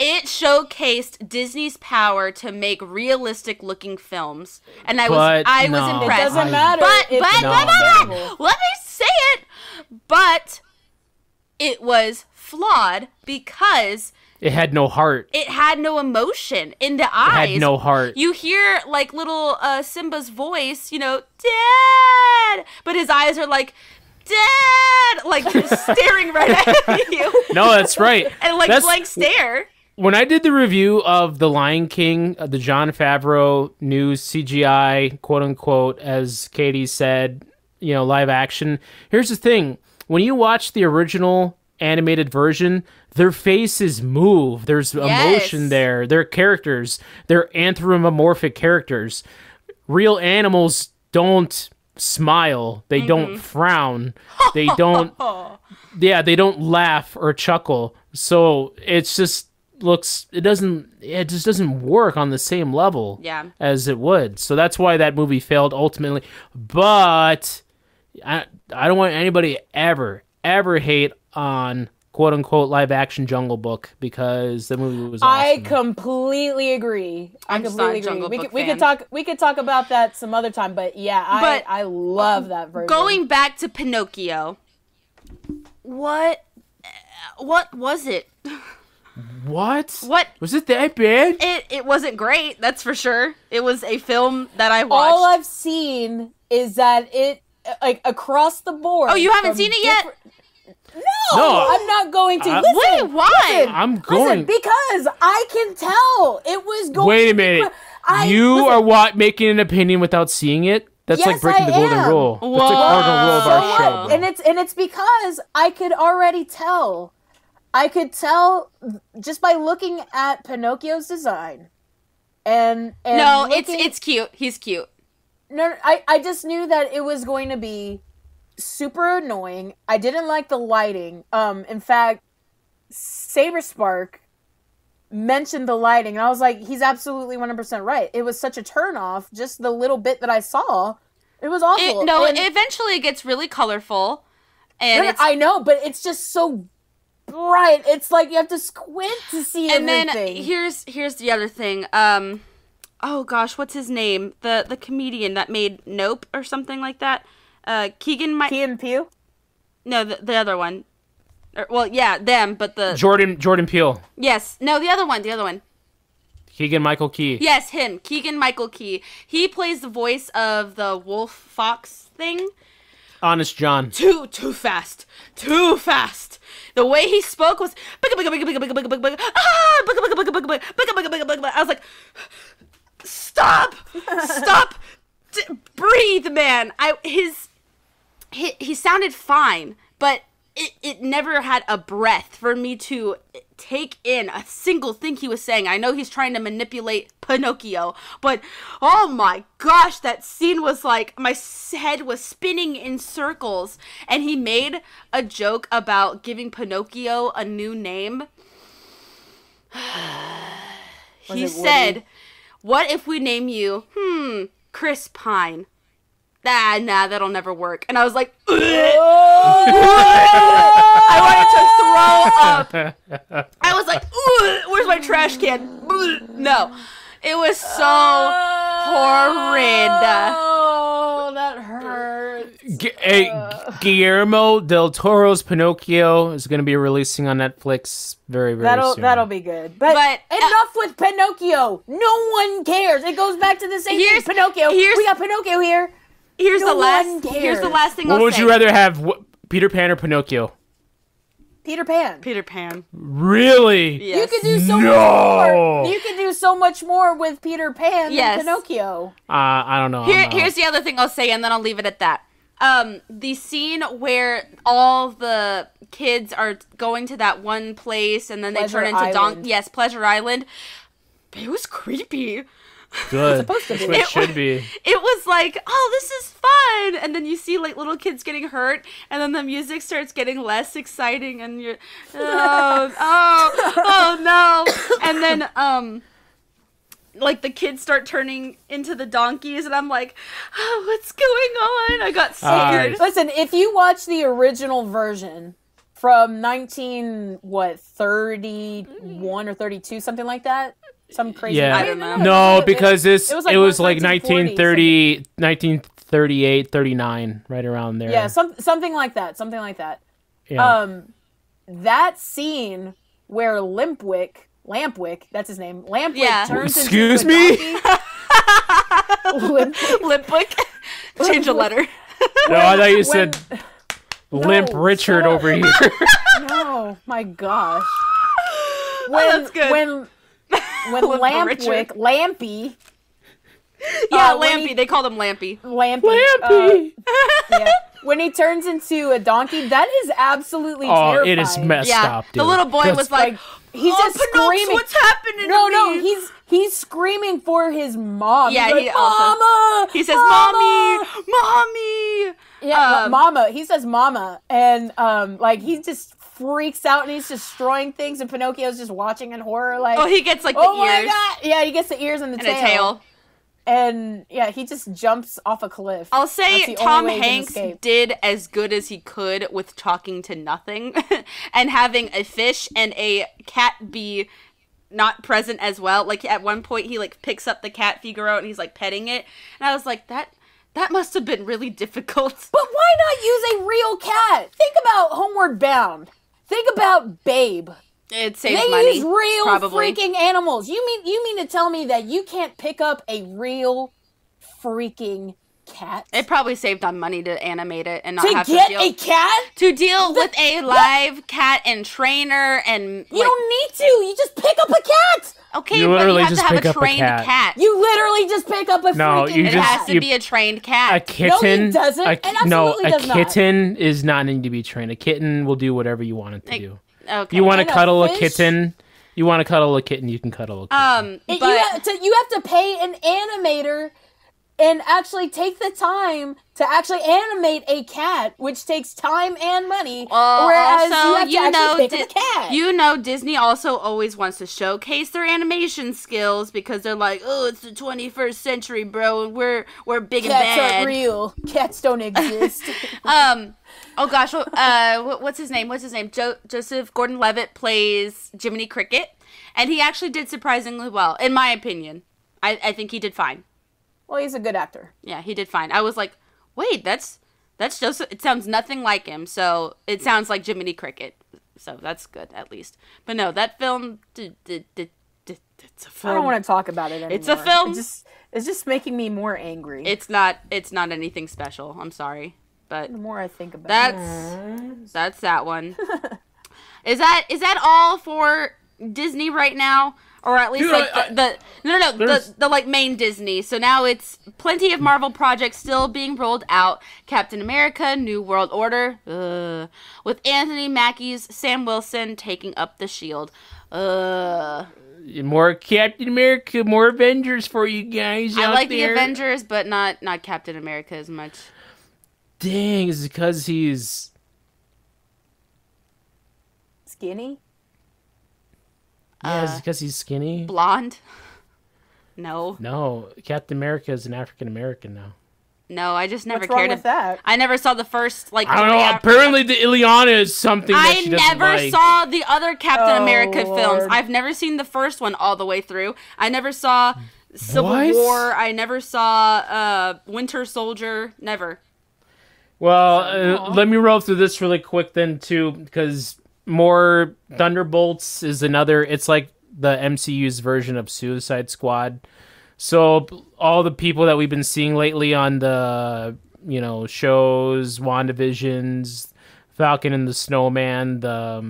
It showcased Disney's power to make realistic looking films, and I was impressed. It doesn't matter. But let me say it. But it was flawed because it had no heart. It had no emotion in the eyes. It had no heart. You hear like little Simba's voice, Dad, but his eyes are like. Dad, like staring right at you. No, that's right. And blank stare. When I did the review of The Lion King, the Jon Favreau new CGI, quote unquote, as Katie said, live action. Here's the thing: when you watch the original animated version, their faces move. There's emotion there. They're characters. They're anthropomorphic characters. Real animals don't smile, they don't frown, they don't they don't laugh or chuckle, so it just doesn't work on the same level as it would. So that's why that movie failed ultimately. But I don't want anybody ever hate on quote unquote live action Jungle Book, because the movie was awesome. I completely agree. We could talk about that some other time, but I love that version. Going back to Pinocchio, what was it? What was it that bad? It wasn't great, that's for sure. It was a film that I watched. All I've seen is that it, like, across the board. Oh, you haven't seen it yet? No, I'm not going to. Wait, why? I'm going. Because I can tell it was going. Wait a minute. Are making an opinion without seeing it? That's like Yes, breaking the I golden am. rule. That's Whoa. the cardinal rule of So our what? show. And it's because I could already tell. I could tell just by looking at Pinocchio's design. And No, looking, it's cute. He's cute. no, I just knew that it was going to be super annoying. I didn't like the lighting. In fact, Saberspark mentioned the lighting, and I was like, he's absolutely 100% right. It was such a turnoff. Just the little bit that I saw, it was awful. It eventually gets really colorful, and I know, but it's just so bright. It's like you have to squint to see and everything. then here's the other thing. Oh gosh, what's his name? The comedian that made Nope or something like that. Key and Peele? No, the other one. Well, yeah, them, but the Jordan Peele. Yes, no, the other one. Keegan Michael Key. Yes, him, Keegan Michael Key. He plays the voice of the wolf fox thing. Honest John. Too fast. The way he spoke was I was like, stop, breathe, man. He sounded fine, but it never had a breath for me to take in a single thing he was saying. I know he's trying to manipulate Pinocchio, but oh my gosh, that scene was like, my head was spinning in circles, and he made a joke about giving Pinocchio a new name. He said, what if we name you, Chris Pine? Nah, that'll never work. And I was like, I wanted to throw up. I was like, where's my trash can? No. It was so horrid. Oh, that hurts. Guillermo del Toro's Pinocchio is going to be releasing on Netflix very, very soon. That'll be good. But enough with Pinocchio. No one cares. It goes back to the same thing. Pinocchio. We got Pinocchio here. Here's the last thing What I'll would say. you rather have, Peter Pan or Pinocchio? Peter Pan. Peter Pan. Really? Yes. You could do so much more. You could do so much more with Peter Pan than Pinocchio. I don't know. Here's the other thing I'll say, and then I'll leave it at that. The scene where all the kids are going to that one place, and then they turn into Pleasure Island. It was creepy. Good. It's supposed to be. It should be. It was like, oh, this is fun, and then you see like little kids getting hurt, and then the music starts getting less exciting, and you're, oh no, and then like the kids start turning into the donkeys, and I'm like, oh, what's going on? I got scared. Listen, if you watch the original version from 31 or 32, something like that. Some crazy. Yeah, I don't know. No, because it was like 1940, 1938, 39, right around there. Yeah, something like that. Yeah. That scene where Lampwick, that's his name. Lampwick turns Excuse into me? a donkey. Limpwick. Change a letter. No, I thought you said Limp Richard over here. No, my gosh. That's good. When Lampwick, Lampy. Yeah, Lampy. They called him Lampy. Lampy. Yeah. When he turns into a donkey, that is absolutely terrifying. It is messed up, dude. The little boy was like, he's just screaming. What's happening No, to me? he's screaming for his mom. Yeah, he's like, Mama! He says, Mama! Mommy! Yeah, Mama. He says Mama. And, like, he just freaks out and he's destroying things, and Pinocchio's just watching in horror, like... Oh, he gets, like, the ears. my God! Yeah, he gets the ears and the tail. And, yeah, he just jumps off a cliff. I'll say Tom Hanks did as good as he could with talking to nothing and having a fish and a cat be not present as well. Like, at one point, he, like, picks up the cat Figaro and he's, like, petting it. And I was like, that must have been really difficult. But why not use a real cat? Think about Homeward Bound. Think about Babe. It saves money. They use real freaking animals. You mean to tell me that you can't pick up a real freaking cat. It probably saved on money to animate it and not To have get to deal a cat? to deal with a live cat and trainer and You don't need to. You just pick up a cat. okay, You but you literally have to just have pick a up a trained cat. cat. You literally just pick up a No, freaking you It cat. has to you- be a trained A cat. kitten. doesn't. It absolutely does not. kitten is not needing to be trained. A kitten will do whatever you want it to Like, do. Okay. You want to And a cuddle a fish? kitten? You want to cuddle a kitten? You can cuddle a kitten. but You have to pay an animator and actually take the time to actually animate a cat, which takes time and money. Whereas also, you have to actually pick up a cat. You know, Disney also always wants to showcase their animation skills because they're like, oh, it's the 21st century, bro, and we're big Cats and bad. aren't real. Cats don't exist. Oh gosh, what's his name? Joseph Gordon-Levitt plays Jiminy Cricket, and he actually did surprisingly well, in my opinion. I think he did fine. Well, he's a good actor. Yeah, he did fine. I was like, wait, that's Joseph. It sounds nothing like him, so it sounds like Jiminy Cricket. So that's good, at least. But no, that film, it's a film. I don't want to talk about it anymore. It's a film. It's just making me more angry. It's not anything special. I'm sorry, but the more I think about that's that one. Is that all for Disney right now? Or at least Dude, the like main Disney. So now it's plenty of Marvel projects still being rolled out. Captain America, New World Order, with Anthony Mackie's Sam Wilson taking up the shield. More Captain America, more Avengers for you guys I out like there. the Avengers, but not Captain America as much. Dang, is it because he's... skinny. Yeah, is it because he's skinny? Blonde? No. No, Captain America is an African American now. No, I just never What's wrong cared. with that? I never saw the first, like... I don't three know. Af- Apparently, the Ileana is something that I she doesn't never like. saw the other Captain Oh, America films. Lord. I've never seen the first one all the way through. I never saw Civil What? War. I never saw Winter Soldier. Never. Well, let me roll through this really quick then too, because more Thunderbolts is another. It's like the MCU's version of Suicide Squad. So all the people that we've been seeing lately on the shows, WandaVisions, Falcon and the Snowman, the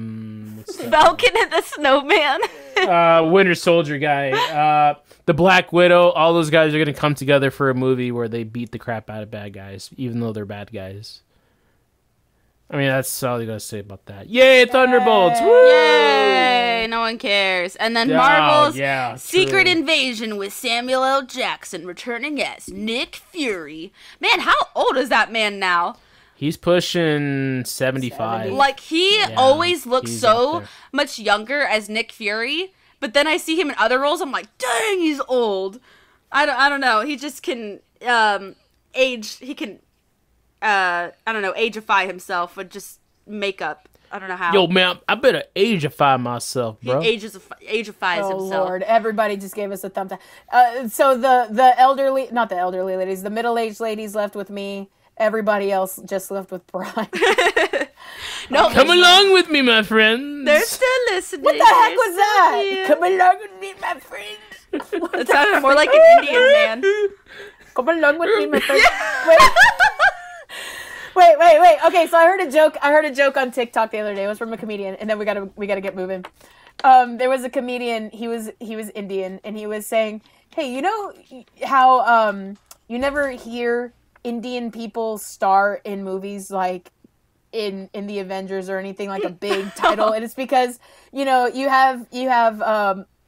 Falcon and the Snowman. Winter Soldier guy, the Black Widow, all those guys are going to come together for a movie where they beat the crap out of bad guys, even though they're bad guys. I mean, that's all you got to say about that. Yay, Thunderbolts! Woo! Yay! No one cares. And then Marvel's Secret true. Invasion with Samuel L. Jackson returning as Nick Fury. Man, how old is that man now? He's pushing 75. 70. Like, he always looks he's so up there. much younger as Nick Fury, but then I see him in other roles, I'm like, dang, he's old. I don't know. He just can age. He can ageify himself with just makeup. I don't know how. Yo, man, I better ageify myself, bro. He ageifies Oh himself. Lord! Everybody just gave us a thumbs up. So the elderly, not the elderly ladies, the middle-aged ladies left with me. Everybody else just left with Brian. No, Come along with me, my friends. they're still listening. What the heck was that? Here. Come along with me, my friend. It sounded more like an Indian man. Come along with me, my friend. Wait. Okay, so I heard a joke on TikTok the other day. It was from a comedian, and then we gotta get moving. There was a comedian. He was Indian, and he was saying, "Hey, you know how you never hear Indian people star in movies like in the Avengers or anything like a big title, and it's because you have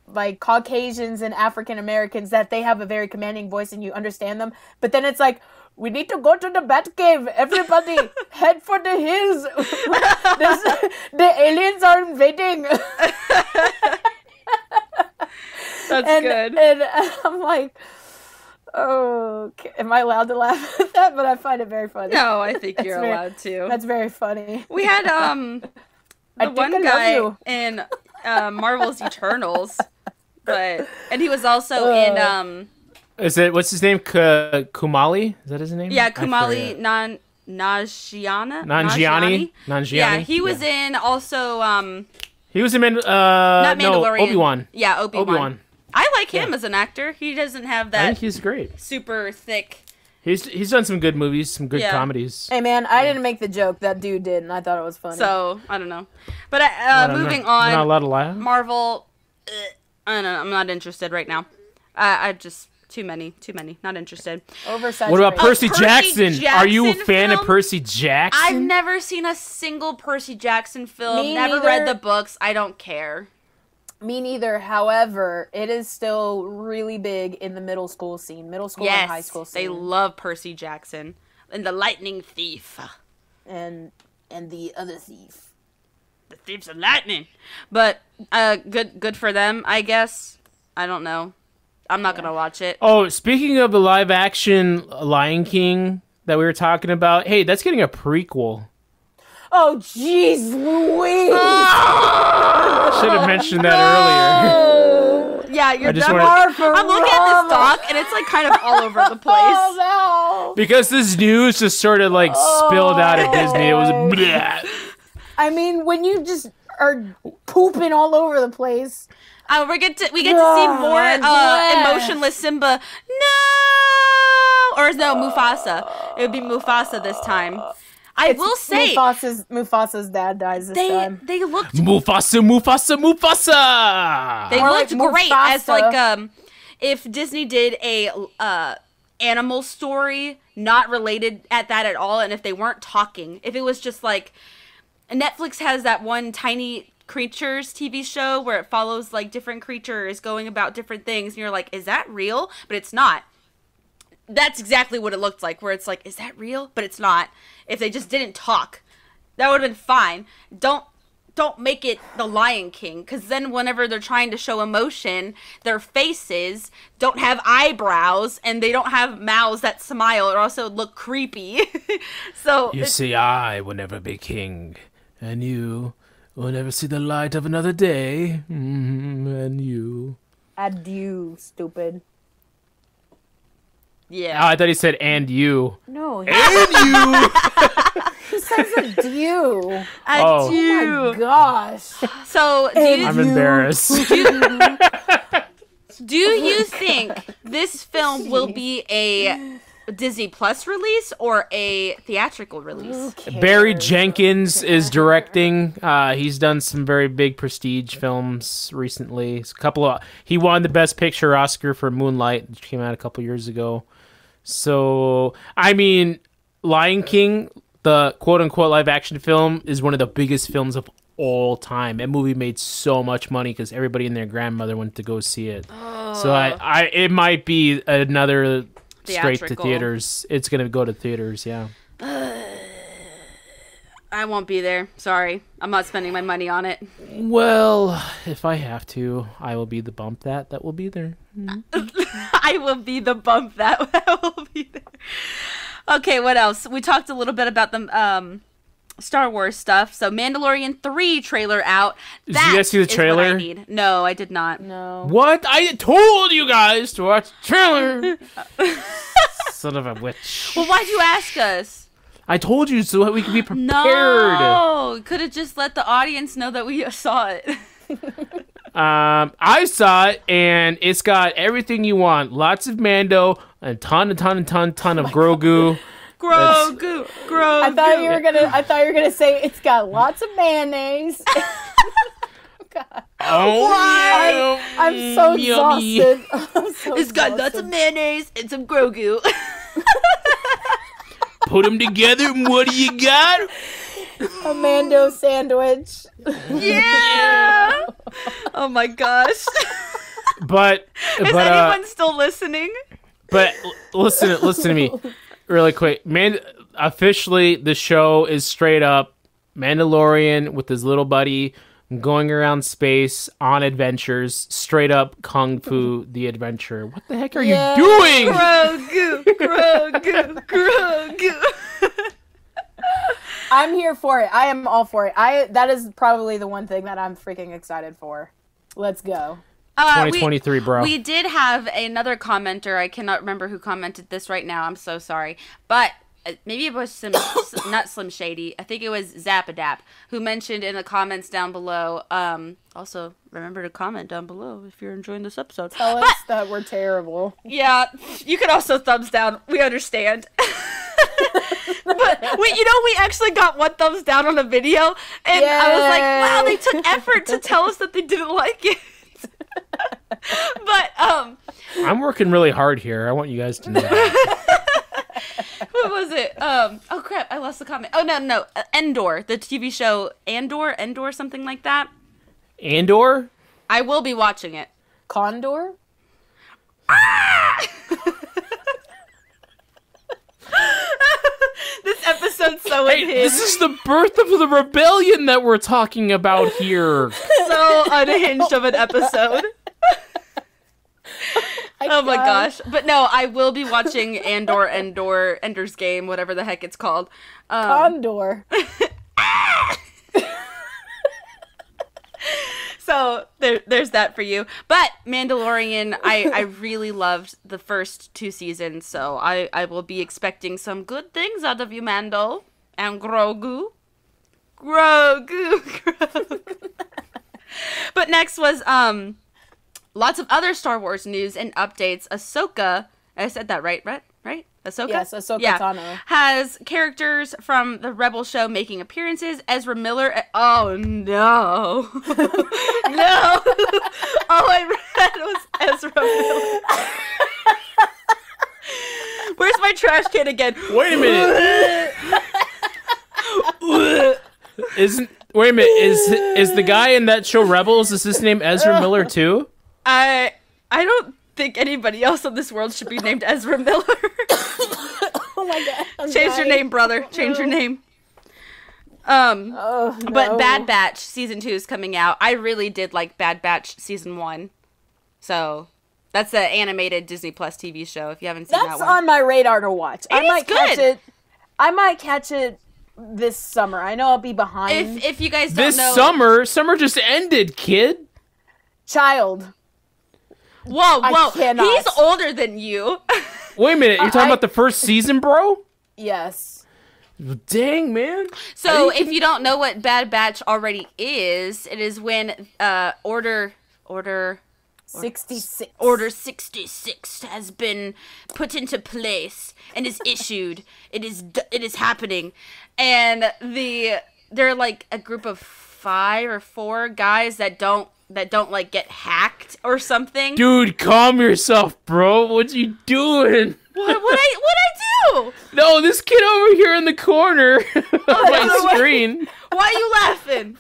like Caucasians and African Americans that they have a very commanding voice and you understand them, but then it's like, we need to go to the Batcave. Everybody, head for the hills. The aliens are invading." That's good. And I'm like, oh, okay. Am I allowed to laugh at that? But I find it very funny. No, I think you're very- allowed to. That's very funny. We had I the think I one love guy you. in Marvel's Eternals, and he was also in Is it, what's his name? Kumali? Is that his name? yeah, I Kumali forget. Nanjiani. Nanjiani? Yeah, he was in also He was in not Mandalorian. Obi-Wan. Yeah, Obi-Wan. Obi-Wan. I like him as an actor. He doesn't have I that think he's great. super thick He's done some good movies, some good Yeah. comedies. Hey man, I didn't make the joke. That dude did, and I thought it was funny. So I don't know. But moving Not on, allowed to laugh. Marvel. I don't know. I'm not interested right now. I just too many. Not interested. Oversaturated. What about Percy Percy Jackson? Are you a Jackson fan of film? Percy Jackson? I've never seen a single Percy Jackson film. Me Never neither. read the books. I don't care. Me neither. However, it is still really big in the middle school scene, middle school and high school scene, they love Percy Jackson and the Lightning Thief. and the other thief. The Thieves of Lightning. But good for them, I guess. I don't know. I'm not gonna watch it. Oh, speaking of the live action Lion King that we were talking about, hey, that's getting a prequel. Oh, jeez, Louise! Should have mentioned that earlier. Yeah, you're I just done. wanted- I'm looking at this doc and it's like kind of all over the place. Oh, no! Because this news just sort of like spilled out at Disney. It was bleh. I mean, when you just are pooping all over the place. We get to see more God. emotionless Simba. No, or no, Mufasa. It would be Mufasa this time. I will say Mufasa's dad dies this time. they looked Mufasa. they More looked like great Mufasa. as like if Disney did a animal story not related at that at all, and if they weren't talking, if it was just like Netflix has that one Tiny Creatures TV show where it follows like different creatures going about different things, and you're like, is that real? But it's not. That's exactly what it looked like, where it's like, is that real? But it's not. If they just didn't talk, that would have been fine. Don't make it the Lion King, because then whenever they're trying to show emotion, their faces don't have eyebrows and they don't have mouths that smile, or also look creepy. So You see, I will never be king, and you will never see the light of another day. And you. Adieu, stupid. yeah. Oh, I thought he said, and you. No, And you! he says adieu. I Oh. do. Oh my gosh. So I'm embarrassed. do you think this film will be a Disney Plus release or a theatrical release? Barry Jenkins is directing. He's done some very big prestige films recently. He won the Best Picture Oscar for Moonlight, which came out a couple years ago. So, I mean, Lion King, the quote-unquote live-action film, is one of the biggest films of all time. That movie made so much money because everybody and their grandmother went to go see it. So it might be another straight to Theatrical. theaters. It's gonna go to theaters, yeah. I won't be there. Sorry. I'm not spending my money on it. Well, if I have to, I will be the bump that will be there. I will be the bump that will be there. Okay, what else? We talked a little bit about the Star Wars stuff. So Mandalorian 3 trailer out. Did you guys see the is what trailer? I need. No, I did not. No. What? I told you guys to watch the trailer. Son of a witch. Well, why'd you ask us? I told you so that we could be prepared. No, could have just let the audience know that we saw it. I saw it, and it's got everything you want. Lots of Mando, a ton of Grogu. Grogu. I thought you were gonna say it's got lots of mayonnaise. God. Oh, yeah. I'm so Yummy. exhausted. I'm so It's got lots of exhausted. mayonnaise and some Grogu. Put them together, and what do you got? A Mando sandwich. Yeah. Oh my gosh. But Is anyone still listening? But listen to me really quick. Officially, the show is straight up Mandalorian with his little buddy going around space on adventures. Straight up Kung Fu the Adventure. What the heck are you doing? Grogu. I'm here for it. I am all for it. That is probably the one thing that I'm freaking excited for. Let's go. 2023, bro. We did have another commenter. I cannot remember who commented this right now. I'm so sorry. But maybe it was not Slim Shady. I think it was Zapadap who mentioned in the comments down below. Also, remember to comment down below if you're enjoying this episode. Tell us that we're terrible. Yeah, you can also thumbs down. We understand. But we actually got 1 thumbs down on a video, and I was like, wow, they took effort to tell us that they didn't like it. But I'm working really hard here. I want you guys to know that. what was it? Oh crap, I lost the comment. Oh no, Endor, the TV show Andor, something like that. Andor? I will be watching it. Condor? This episode's so Hey, unhinged. this is the birth of the rebellion that we're talking about here. So unhinged of an episode. Oh my gosh. But no, I will be watching Ender's Game, whatever the heck it's called. Condor. So there's that for you. But Mandalorian, I really loved the first 2 seasons, so I will be expecting some good things out of you, Mando. And Grogu. But next was lots of other Star Wars news and updates. Ahsoka, I said that right? Ahsoka? Yes, Ahsoka Tano. Has characters from the Rebel show making appearances. Ezra Miller. Oh, no. No. All I read was Ezra Miller. Where's my trash can again? Wait a minute. Wait a minute. Is the guy in that show Rebels, is his name Ezra Miller too? I don't think anybody else in this world should be named Ezra Miller. Oh my god. Change your name, brother. Change your name. Oh, no. But Bad Batch season 2 is coming out. I really did like Bad Batch season 1. So that's the animated Disney Plus TV show. If you haven't seen that one, on my radar to watch. I might good. catch it. I might catch it this summer. I know I'll be behind. If you guys don't know, summer just ended, kid. Child. whoa, I cannot. he's older than you. Wait a minute, you're talking about the first season, bro? Yes. Dang, man. So if you don't know what Bad Batch already is, it is when Order 66. Order 66 has been put into place and is issued. It is happening, and they're like a group of 5 or 4 guys that don't like get hacked or something. Dude, calm yourself, bro. What you doing? What I do? No, this kid over here in the corner of my screen. Why are you laughing?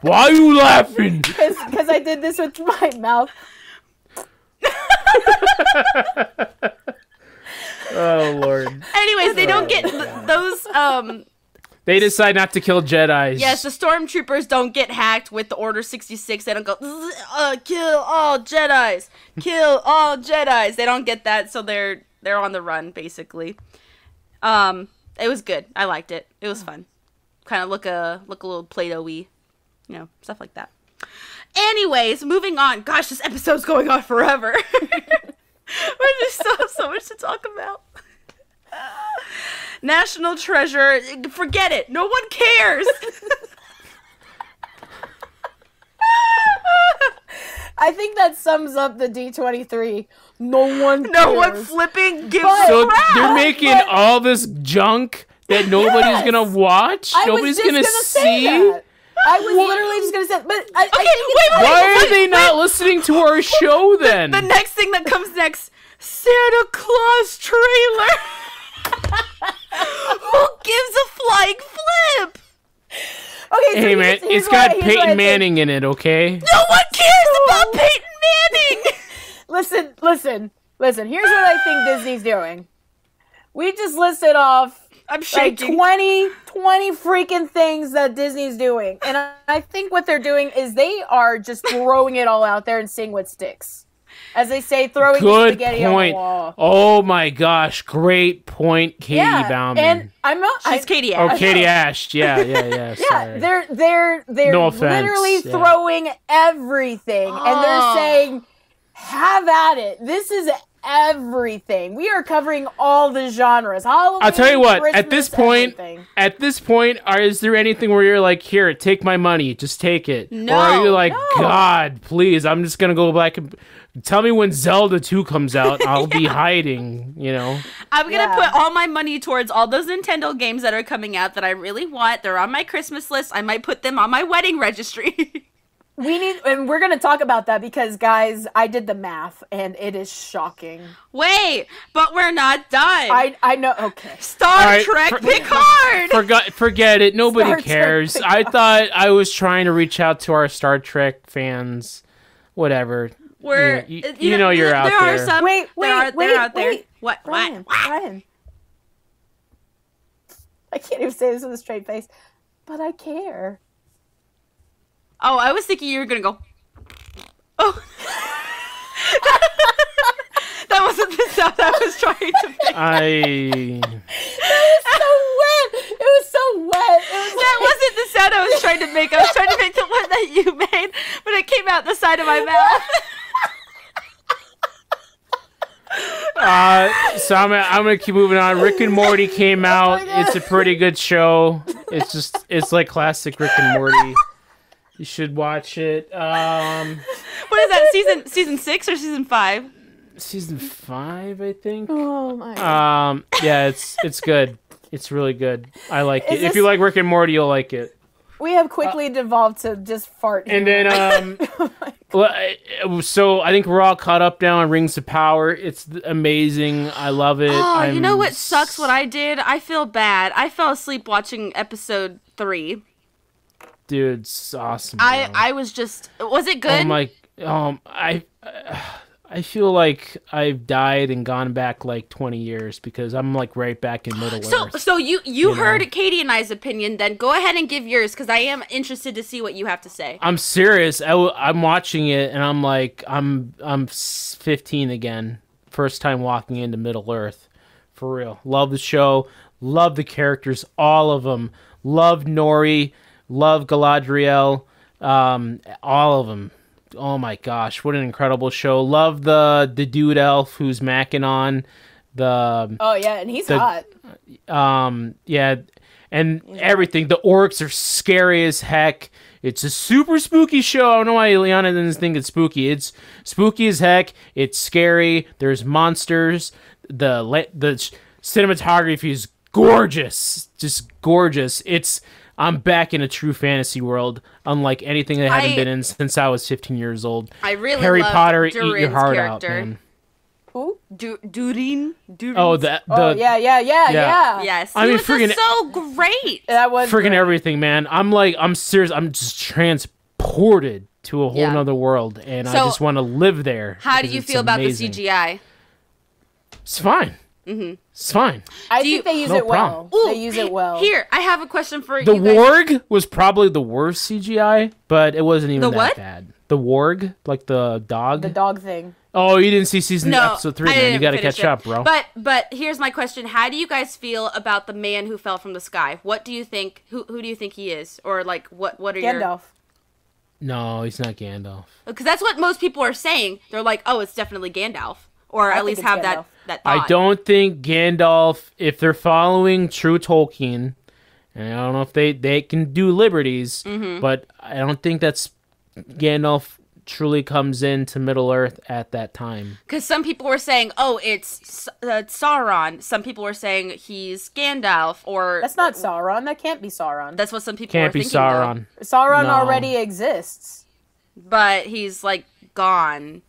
Why are you laughing? Because I did this with my mouth. Oh, Lord. Anyways, they don't get those. They decide not to kill Jedis. Yes, the stormtroopers don't get hacked with the Order 66. They don't go, kill all Jedis. Kill all Jedis. They don't get that, so they're on the run, basically. It was good. I liked it. It was fun. Kind of look a little Play-Doh-y. Stuff like that. Anyways, moving on. Gosh, this episode's going on forever. We just still have so much to talk about. National Treasure. Forget it. No one cares. I think that sums up the D23. No one flipping gives So a crap. they're making all this junk that nobody's gonna watch? Nobody's gonna see? I was literally just gonna say, but I think wait, Why are they not listening to our show then? The next thing that comes next, Santa Claus trailer. Who gives a flying flip? Okay, so Hey man, it's got Peyton Manning in it, okay? No one cares about Peyton Manning. Listen. Here's what I think Disney's doing. We just listed off I'm like shaking. 20 freaking things that Disney's doing. And I think what they're doing is they are just throwing it all out there and seeing what sticks. As they say, throwing Good spaghetti point. on the wall. Oh my gosh, great point, Katie Bauman. And I'm not. She's Katie Ash. Oh, Katie Ash. Yeah. Yeah, Sorry. they're No offense, literally yeah. throwing everything, and they're saying, "Have at it. This is everything. We are covering all the genres. Halloween, I'll tell you what. Christmas, At this point, is there anything where you're like, here, take my money, just take it? No. Or are you like, No. God, please, I'm just gonna go back and tell me when Zelda 2 comes out. I'll be hiding. You know. I'm going to put all my money towards all those Nintendo games that are coming out that I really want. They're on my Christmas list. I might put them on my wedding registry. And we're gonna talk about that because, guys, I did the math and it is shocking. Wait, but we're not done. I know. Okay. Star Trek Picard. Forget it. Nobody Star Trek cares. Picard. I thought I was trying to reach out to our Star Trek fans. Whatever. We're, you know you're out there. there. Are some. Wait, they're out there. wait. What? Brian, What? Brian. I can't even say this with a straight face, but I care. Oh, I was thinking you were gonna go. Oh. That wasn't the sound I was trying to make. So wet. It was so wet. That wasn't the sound I was trying to make. I was trying to make the one that you made, but it came out the side of my mouth. So I'm gonna keep moving on. Rick and Morty came out. It's a pretty good show. It's like classic Rick and Morty. You should watch it. What is that? Season 6 or season 5? Season 5, I think. Oh my god. Yeah, it's good. It's really good. I like it. If this- you like Rick and Morty, you'll like it. We have quickly devolved to just fart. And humor. then, so I think we're all caught up now on Rings of Power. It's amazing. I love it. Oh, you know what sucks? What I did? I feel bad. I fell asleep watching episode 3. Dude, it's awesome. Bro. I was just. Was it good? Oh my. I feel like I've died and gone back like 20 years because I'm like right back in Middle Earth. So you heard Katie and I's opinion. Then go ahead and give yours because I am interested to see what you have to say. I'm serious. I'm watching it and I'm like I'm 15 again. First time walking into Middle Earth. For real. Love the show. Love the characters. All of them. Love Nori. Love Galadriel. All of them. Oh my gosh, what an incredible show. Love the dude elf who's macking on the Oh yeah, and he's hot. yeah, and everything. The orcs are scary as heck. It's a super spooky show. I don't know why Liana doesn't think it's spooky. It's spooky as heck. It's scary. There's monsters. The cinematography is gorgeous. Just gorgeous. I'm back in a true fantasy world, unlike anything I haven't been in since I was 15 years old. I really Harry love Potter, eat Durin's your heart character. out, man. Who? Durin? Oh, Yeah. Yes. I mean, he was just so great. That was freaking great. everything, man. I'm serious. I'm just transported to a whole nother world, and I So, just want to live there. How do because you it's feel about the amazing. CGI? It's fine. Mm-hmm. It's fine. I Do think you- they use No it well. problem. Ooh, They use it well. Here, I have a question for The you guys. warg was probably the worst CGI, but it wasn't even The that what? bad. The warg, like the dog. The dog thing. Oh, you didn't see No, episode 3, I man. You didn't got to finish catch it. up, bro. But here's my question: how do you guys feel about the man who fell from the sky? What do you think? Who do you think he is? Or like what are your? Gandalf. No, he's not Gandalf. Because that's what most people are saying. They're like, oh, it's definitely Gandalf, or I at think least it's have Gandalf. that thought. I don't think Gandalf, if they're following true Tolkien, and I don't know if they can do liberties, Mm-hmm. but I don't think that's Gandalf truly comes into Middle Earth at that time. Because some people were saying, oh, it's Sauron. Some people were saying he's Gandalf, or That's not Sauron. That can't be Sauron. that's what some people Can't were be thinking. Sauron. Sauron No. already exists. But he's like gone.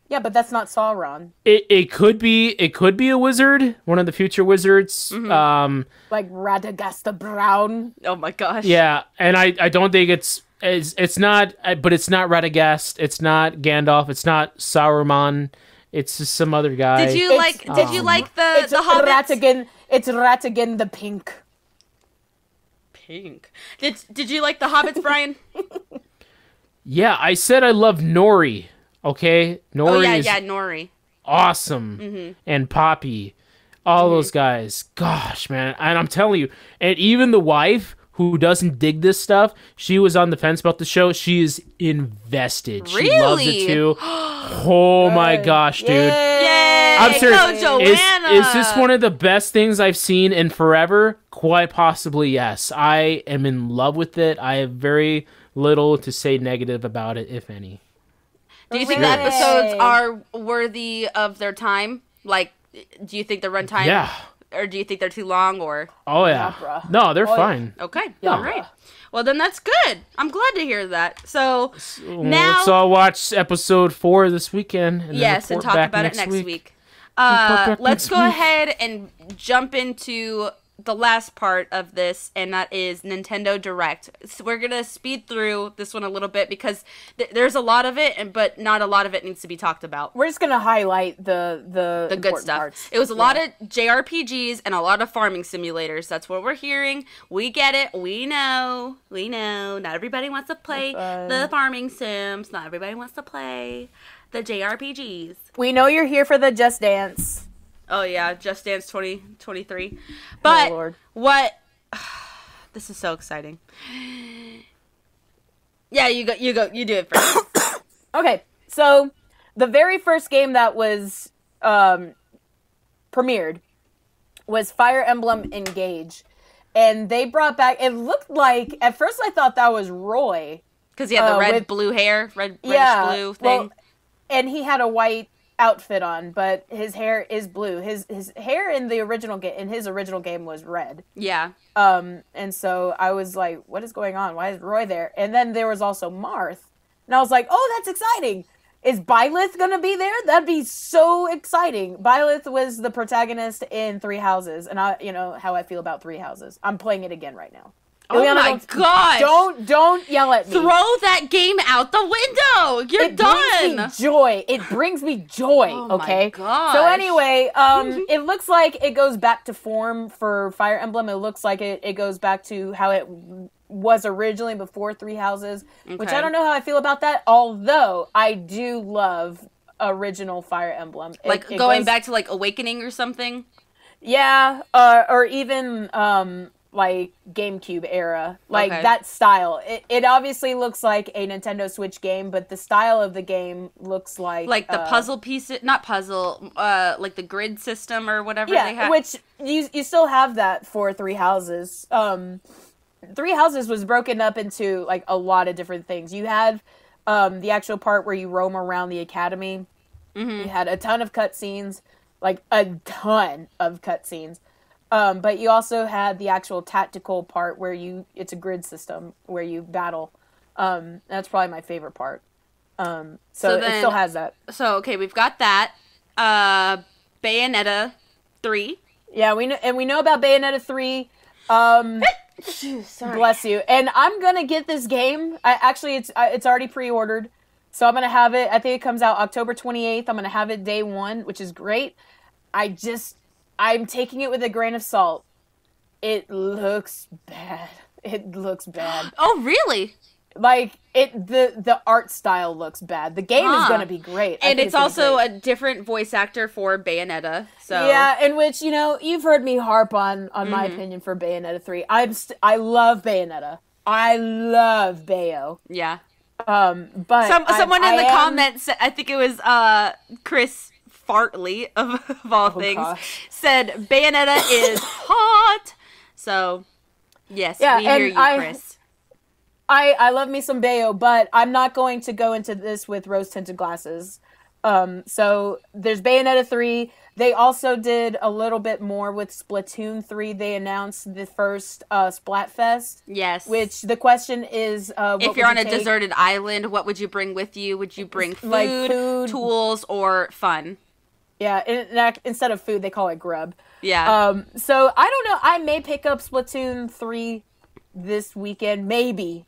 Yeah, but that's not Sauron. It could be a wizard, one of the future wizards. Mm-hmm. Like Radagasta Brown. Oh my gosh. Yeah, and I don't think it's not, but it's not Radagast, it's not Gandalf, it's not Saruman, it's just some other guy. Did you like the It's Hobbits? Ratigan. It's Ratigan the Pink. Pink. Did you like the Hobbits, Brian? Yeah, I said I love Nori. Okay, Nori is Nori. awesome, and Poppy, all those guys. Gosh, man, and I'm telling you, and even the wife who doesn't dig this stuff, she was on the fence about the show. She is invested. She loves it Really? too. Oh my gosh, dude. Yay! I'm serious. Go Joanna. Is this one of the best things I've seen in forever? Quite possibly, yes. I am in love with it. I have very little to say negative about it, if any. Do you think the episodes are worthy of their time? Like, do you think the runtime? Yeah. Or do you think they're too long? Or Oh yeah. Yabra. No, they're fine. okay, Yeah. all right. Well, then that's good. I'm glad to hear that. So now, Let's all watch episode 4 this weekend. And yes, and report talk back about it next week. back Let's next go week. ahead and jump into the last part of this, and that is Nintendo Direct. So we're gonna speed through this one a little bit because there's a lot of it, but not a lot of it needs to be talked about. We're just gonna highlight the The good important stuff. parts. It was a lot of JRPGs and a lot of farming simulators. That's what we're hearing. We get it. We know. Not everybody wants to play the farming sims. Not everybody wants to play the JRPGs. We know you're here for the Just Dance. Oh yeah, Just Dance 2023. But Lord. what? This is so exciting. Yeah, you do it first. Okay, so the very first game that was premiered was Fire Emblem Engage, and they brought back. It looked like at first I thought that was Roy Because he had the red with- blue hair, reddish blue thing. Well, and he had a white outfit on, but his hair is blue. His hair in the original game, in his original game, was red. Yeah. And so I was like, what is going on? Why is Roy there? And then there was also Marth. And I was like, oh, that's exciting. Is Byleth going to be there? That'd be so exciting. Byleth was the protagonist in Three Houses. And you know how I feel about Three Houses. I'm playing it again right now. Oh Ileana, my gosh. Don't yell at me. Throw that game out the window. You're done. Brings me joy. It brings me joy. Oh my Okay. gosh. So anyway, it looks like it goes back to form for Fire Emblem. It looks like it goes back to how it was originally before Three Houses, which Okay. I don't know how I feel about that. Although I do love original Fire Emblem, Like it going goes- back to like Awakening or something. Yeah, or even like GameCube era, like Okay. that style. It obviously looks like a Nintendo Switch game, but the style of the game looks like Like the puzzle pieces, not puzzle, like the grid system or whatever they yeah, have. which you still have that for Three Houses. Three Houses was broken up into like a lot of different things. You had the actual part where you roam around the academy. Mm-hmm. You had a ton of cutscenes, like a ton of cutscenes. But you also had the actual tactical part where it's a grid system where you battle. That's probably my favorite part. So it then- still has that. So okay, we've got that. Bayonetta 3. Yeah, we know about Bayonetta 3. Sorry. Bless you. And I'm gonna get this game. It's already pre-ordered, so I'm gonna have it. I think it comes out October 28th. I'm gonna have it day one, which is great. I'm taking it with a grain of salt. It looks bad. It looks bad. Oh, really? Like the art style looks bad. The game is gonna be great. I And think it's gonna be also great. a different voice actor for Bayonetta. So Yeah, in which, you've heard me harp on my Mm-hmm. opinion for Bayonetta 3. I love Bayonetta. I love Bayo. yeah. But Someone in I the am- comments, I think it was Chris Fartley of all things, gosh. said Bayonetta is hot. So yes, Yeah, we hear and you, Chris. I love me some Bayo, but I'm not going to go into this with rose-tinted glasses. So there's Bayonetta 3. They also did a little bit more with Splatoon 3. They announced the first Splatfest. Yes. Which the question is, what If you're would on you a take? deserted island, what would you bring with you? Would you bring food, Like food. tools, or fun? Yeah, instead of food, they call it grub. Yeah. So I don't know. I may pick up Splatoon 3 this weekend. Maybe.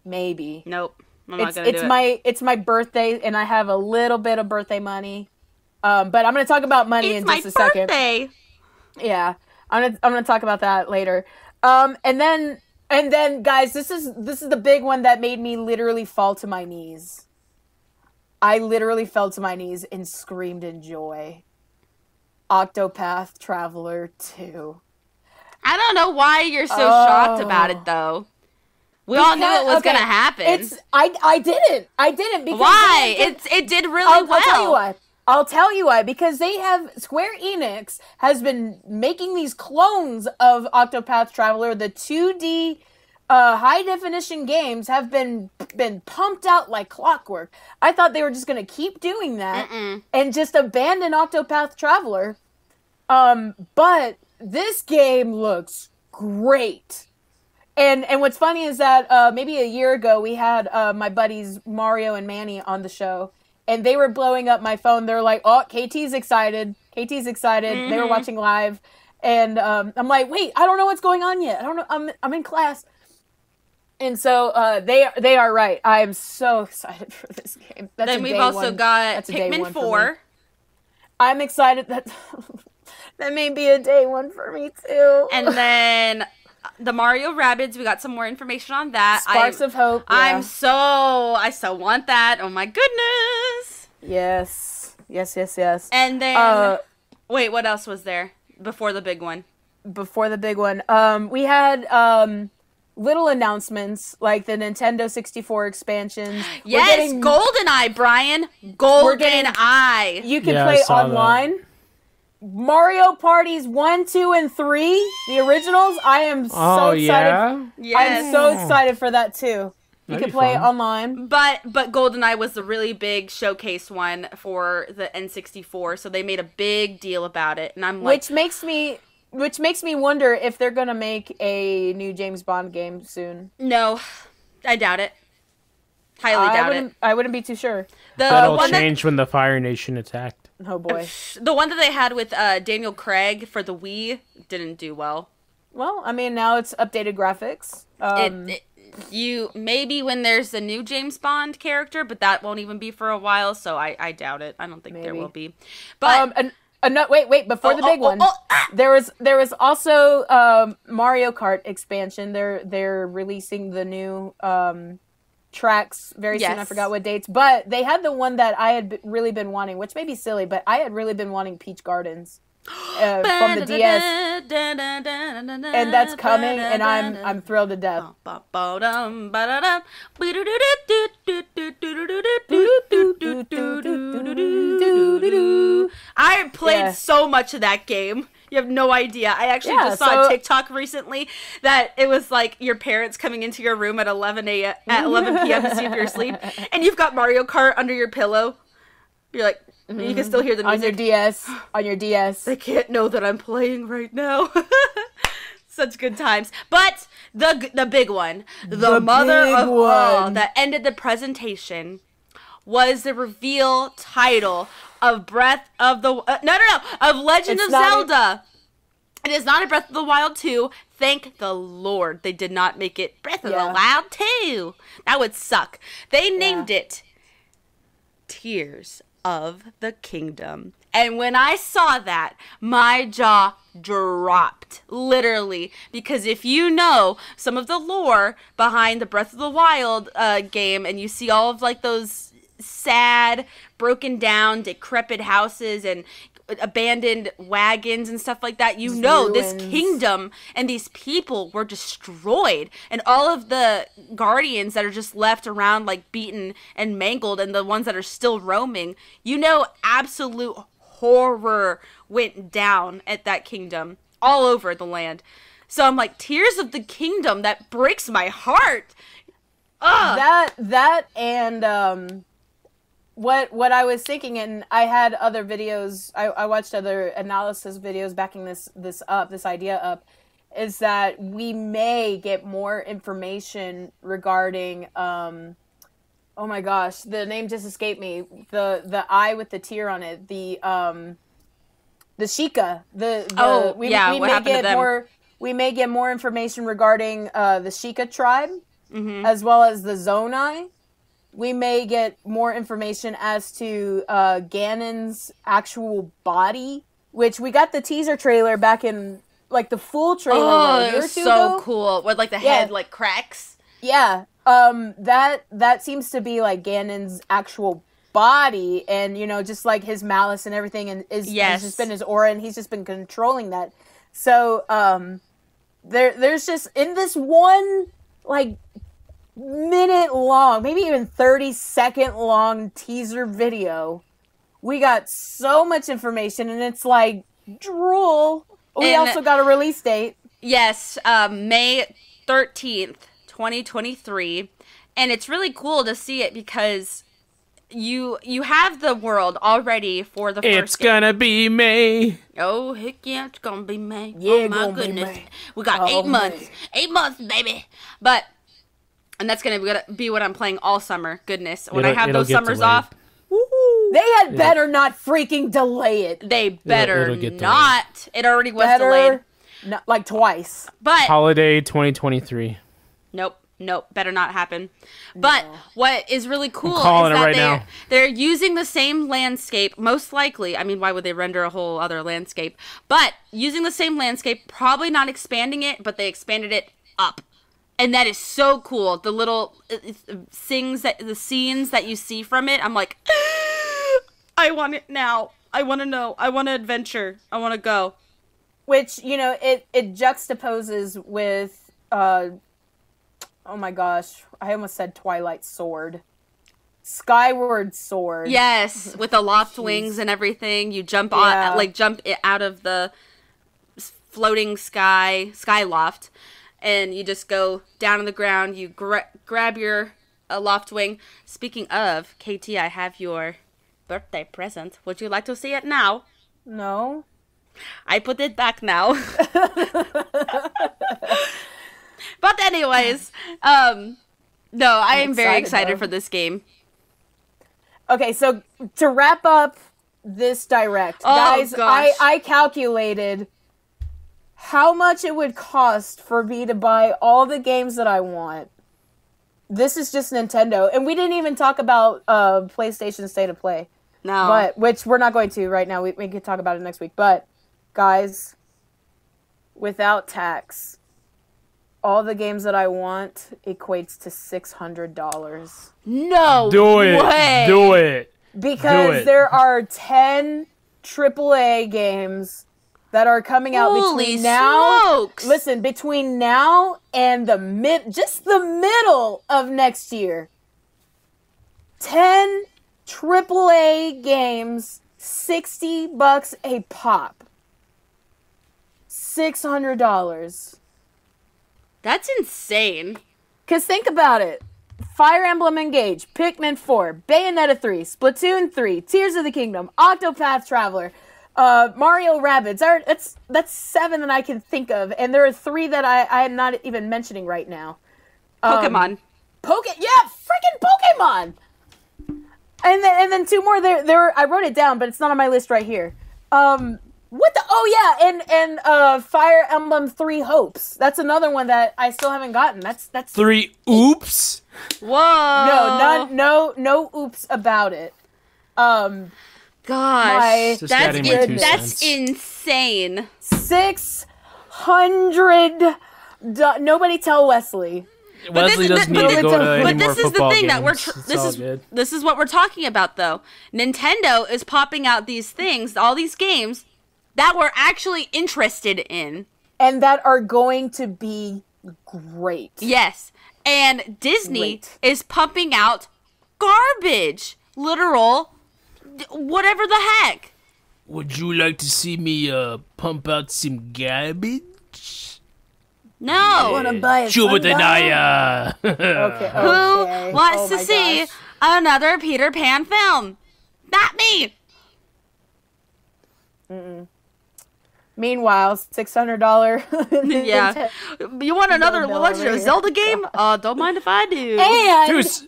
Nope. I'm not gonna do it. It's my birthday, and I have a little bit of birthday money. But I'm gonna talk about money It's in my just a second. birthday. Yeah, I'm gonna talk about that later. And then guys, this is the big one that made me literally fall to my knees. I literally fell to my knees and screamed in joy. Octopath Traveler 2. I don't know why you're so shocked about it, though. We all knew it was Okay, gonna happen. I didn't because Why? It did really I'll well. tell you why. I'll tell you why. Because Square Enix has been making these clones of Octopath Traveler. The 2D high definition games have been pumped out like clockwork. I thought they were just going to keep doing that and just abandon Octopath Traveler. But this game looks great. And what's funny is that maybe a year ago we had my buddies Mario and Manny on the show, and they were blowing up my phone. They're like, "Oh, KT's excited. KT's excited." Mm-hmm. They were watching live, and I'm like, "Wait, I don't know what's going on yet. I don't know. I'm in class." And so they are right. I am so excited for this game. Then we've also got Pikmin 4. I'm excited that may be a day one for me too. And then the Mario Rabbids, we got some more information on that. Sparks of Hope. Yeah. I so want that. Oh my goodness. Yes. And then wait, what else was there before the big one? We had little announcements like the Nintendo 64 expansions. Yes, GoldenEye, Brian. GoldenEye. You can play online. That. Mario Parties 1, 2, and 3, the originals. I am so excited. Yeah? Yes. I'm so excited for that too. You can play it online. But GoldenEye was the really big showcase one for the N64, so they made a big deal about it. And I'm like, which makes me wonder if they're gonna make a new James Bond game soon. No, I doubt it. Highly doubt it. I wouldn't be too sure. That'll change when the Fire Nation attacked. Oh boy. The one that they had with Daniel Craig for the Wii didn't do well. Well, I mean, now it's updated graphics. You maybe when there's a new James Bond character, but that won't even be for a while, so I doubt it. I don't think there will be. But wait, before the big one. There was also Mario Kart expansion. They're releasing the new tracks very soon. I forgot what dates, but they had the one that I had really been wanting, which may be silly, but I had really been wanting Peach Gardens from the DS, and that's coming, and I'm thrilled to death. I played so much of that game. You have no idea. I actually just saw a TikTok recently that it was like your parents coming into your room at 11 p.m. to see if you're asleep, and you've got Mario Kart under your pillow. You're like, you can still hear the music. On your DS. They can't know that I'm playing right now. Such good times. But the big one, the mother of all that ended the presentation was the reveal title of Breath of the of Legend of Zelda. It is not a Breath of the Wild 2. Thank the Lord they did not make it Breath of the Wild 2. That would suck. They named it Tears of the Kingdom. And when I saw that, my jaw dropped, literally, because if you know some of the lore behind the Breath of the Wild game, and you see all of like those sad, broken down, decrepit houses and abandoned wagons and stuff like that, you know this kingdom and these people were destroyed, and all of the guardians that are just left around like beaten and mangled, and the ones that are still roaming, you know, absolute horror went down at that kingdom all over the land. So I'm like, Tears of the Kingdom, that breaks my heart. Ugh. That and what I was thinking, and I had other videos, I watched other analysis videos backing this idea up, is that we may get more information regarding oh my gosh, the name just escaped me. The eye with the tear on it. The Sheikah. We may get more information regarding the Sheikah tribe, as well as the Zonai. We may get more information as to Ganon's actual body, which we got the teaser trailer back in, like, the full trailer. Oh, it was so cool. With, like, the head, like, cracks. Yeah. That seems to be, like, Ganon's actual body, and, you know, just, like, his malice and everything, and has just been his aura, and he's just been controlling that. So, there's just, in this one, like, minute long, maybe even 30-second long teaser video, We got so much information, and it's like drool. We And- also got a release date. Yes, May 13th, 2023. And it's really cool to see it because you have the world already for the first It's gonna be May. Oh, heck yeah, it's gonna be May. Yeah, oh, my gonna be goodness. May. We got Oh, 8 months. May. 8 months, baby. And that's gonna be what I'm playing all summer. Goodness. When I have It'll those get summers delayed. off, woohoo, They had better not freaking delay it. they better it'll get delayed. not. It already was Better, delayed. not, like twice. But Holiday 2023. Nope, better not happen. But what is really cool is calling it that right now. they're using the same landscape, most likely. I mean, why would they render a whole other landscape? But using the same landscape, probably not expanding it, but they expanded it up. And that is so cool. The little the scenes that you see from it, I'm like, I want it now. I want to know. I want to adventure. I want to go. Which, it juxtaposes with, oh my gosh, I almost said Twilight Sword. Skyward Sword. Yes, with the loft wings and everything. You jump Yeah. jump it out of the floating sky loft, and you just go down on the ground. You grab your loft wing. Speaking of, KT, I have your birthday present. Would you like to see it now? No? I put it back now. But anyways, no, I am very excited though. for this game. Okay, so to wrap up this direct, Oh, guys, gosh. I calculated how much it would cost for me to buy all the games that I want. This is just Nintendo, and we didn't even talk about PlayStation State of Play, No, which we're not going to right now. We can talk about it next week. But guys, without tax, all the games that I want equates to $600. no Do it. way. Do it. Because Do it. there are 10 AAA games that are coming out Holy between now. smokes. Listen, between now and the middle of next year. 10 AAA games, $60 a pop. $600. That's insane. Because think about it. Fire Emblem Engage, Pikmin 4, Bayonetta 3, Splatoon 3, Tears of the Kingdom, Octopath Traveler, Mario Rabbids. That's 7 that I can think of. And there are 3 that I am not even mentioning right now. Pokemon. Freaking Pokemon! And then 2 more. There. I wrote it down, but it's not on my list right here. What the? Oh yeah, and Fire Emblem 3 Hopes. That's another one that I still haven't gotten. That's 3 oops. Whoa. no oops about it. Gosh. Just adding my 2 That's cents. insane. 600. Nobody tell Wesley. Wesley doesn't need to go to any But more this is the football thing that games. It's all good. this is what we're talking about though. Nintendo is popping out these things, all these games that we're actually interested in. And that are going to be great. Yes. And Disney Great. is pumping out garbage. Literal whatever the heck. Would you like to see me pump out some garbage? No. Wanna buy a Chubatanaya. Okay. Who wants Oh to my see gosh. another Peter Pan film? Not me. Meanwhile, $600. Yeah. You want another Zelda Legend over of here. Zelda game? Don't mind if I do. And Deuce.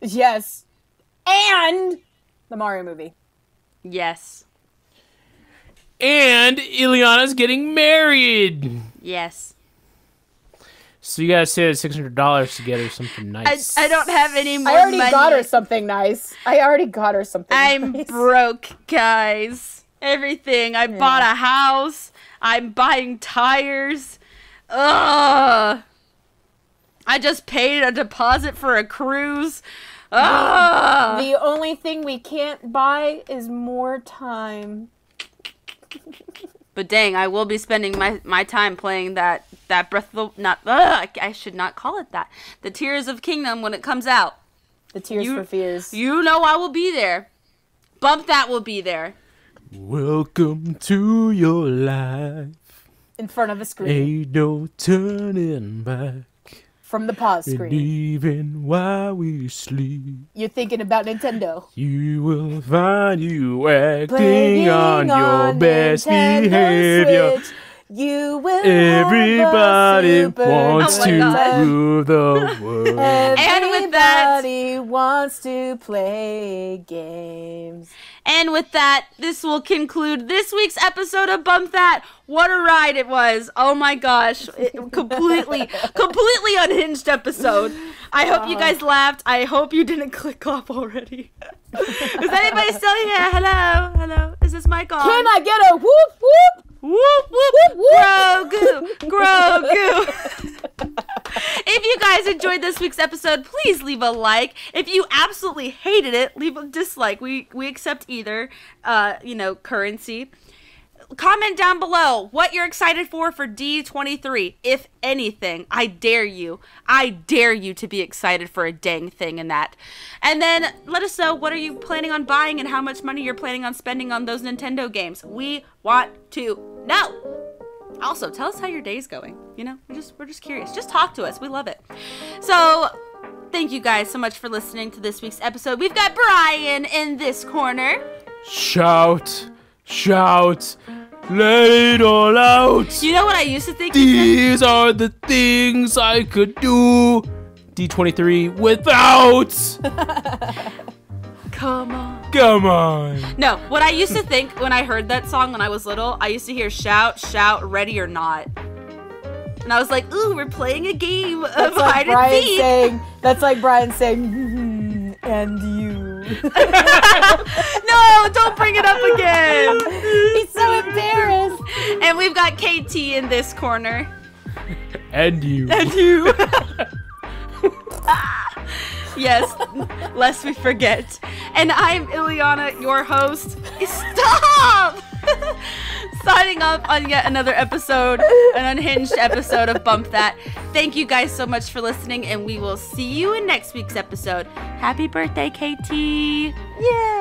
yes, and the Mario movie. Yes. And Ileana's getting married. Yes. So you gotta say that $600 to get her something nice. I don't have any more I already money. got her something nice. I'm nice. broke, guys. Everything. I bought a house. I'm buying tires. Ugh. I just paid a deposit for a cruise. Ugh. The only thing we can't buy is more time. But dang, I will be spending my time playing that Breath of the I should not call it that. The Tears of Kingdom when it comes out. The Tears for Fears. You know I will be there. Bump That will be there. Welcome to your life. In front of a screen. Ain't no turning back. From the pause And screen. even while we sleep, You're thinking about Nintendo. you will find you acting Playing on your best Nintendo behavior. Switch. You will Everybody have a Super wants Oh my to God. rule the world. And with that- Everybody wants to play games. And with that, this will conclude this week's episode of Bump That. What a ride it was. Oh my gosh. Completely unhinged episode. I hope you guys laughed. I hope you didn't click off already. Is anybody still here? Hello? Is this mic on? Can I get a whoop whoop? Whoop, whoop, whoop. Grogu. If you guys enjoyed this week's episode, please leave a like. If you absolutely hated it, leave a dislike. We accept either, currency. Comment down below what you're excited for D23, if anything. I dare you to be excited for a dang thing in that. And then let us know what are you planning on buying and how much money you're planning on spending on those Nintendo games. We want to know. Also, tell us how your day's going. You know, we're just curious. Just talk to us. We love it. So, thank you guys so much for listening to this week's episode. We've got Brian in this corner. Shout, let it all out. You know what I used to think? These are the things I could do. D23 without. Come on. No, what I used to think when I heard that song when I was little, I used to hear shout, ready or not. And I was like, ooh, we're playing a game of hide and seek. That's like Brian saying, and you. No, don't bring it up again. He's so embarrassed. And we've got KT in this corner. And you. Yes, lest we forget. And I'm Ileana, your host. Stop! Signing off on yet another episode, an unhinged episode of Bump That. Thank you guys so much for listening, and we will see you in next week's episode. Happy birthday, KT! Yeah.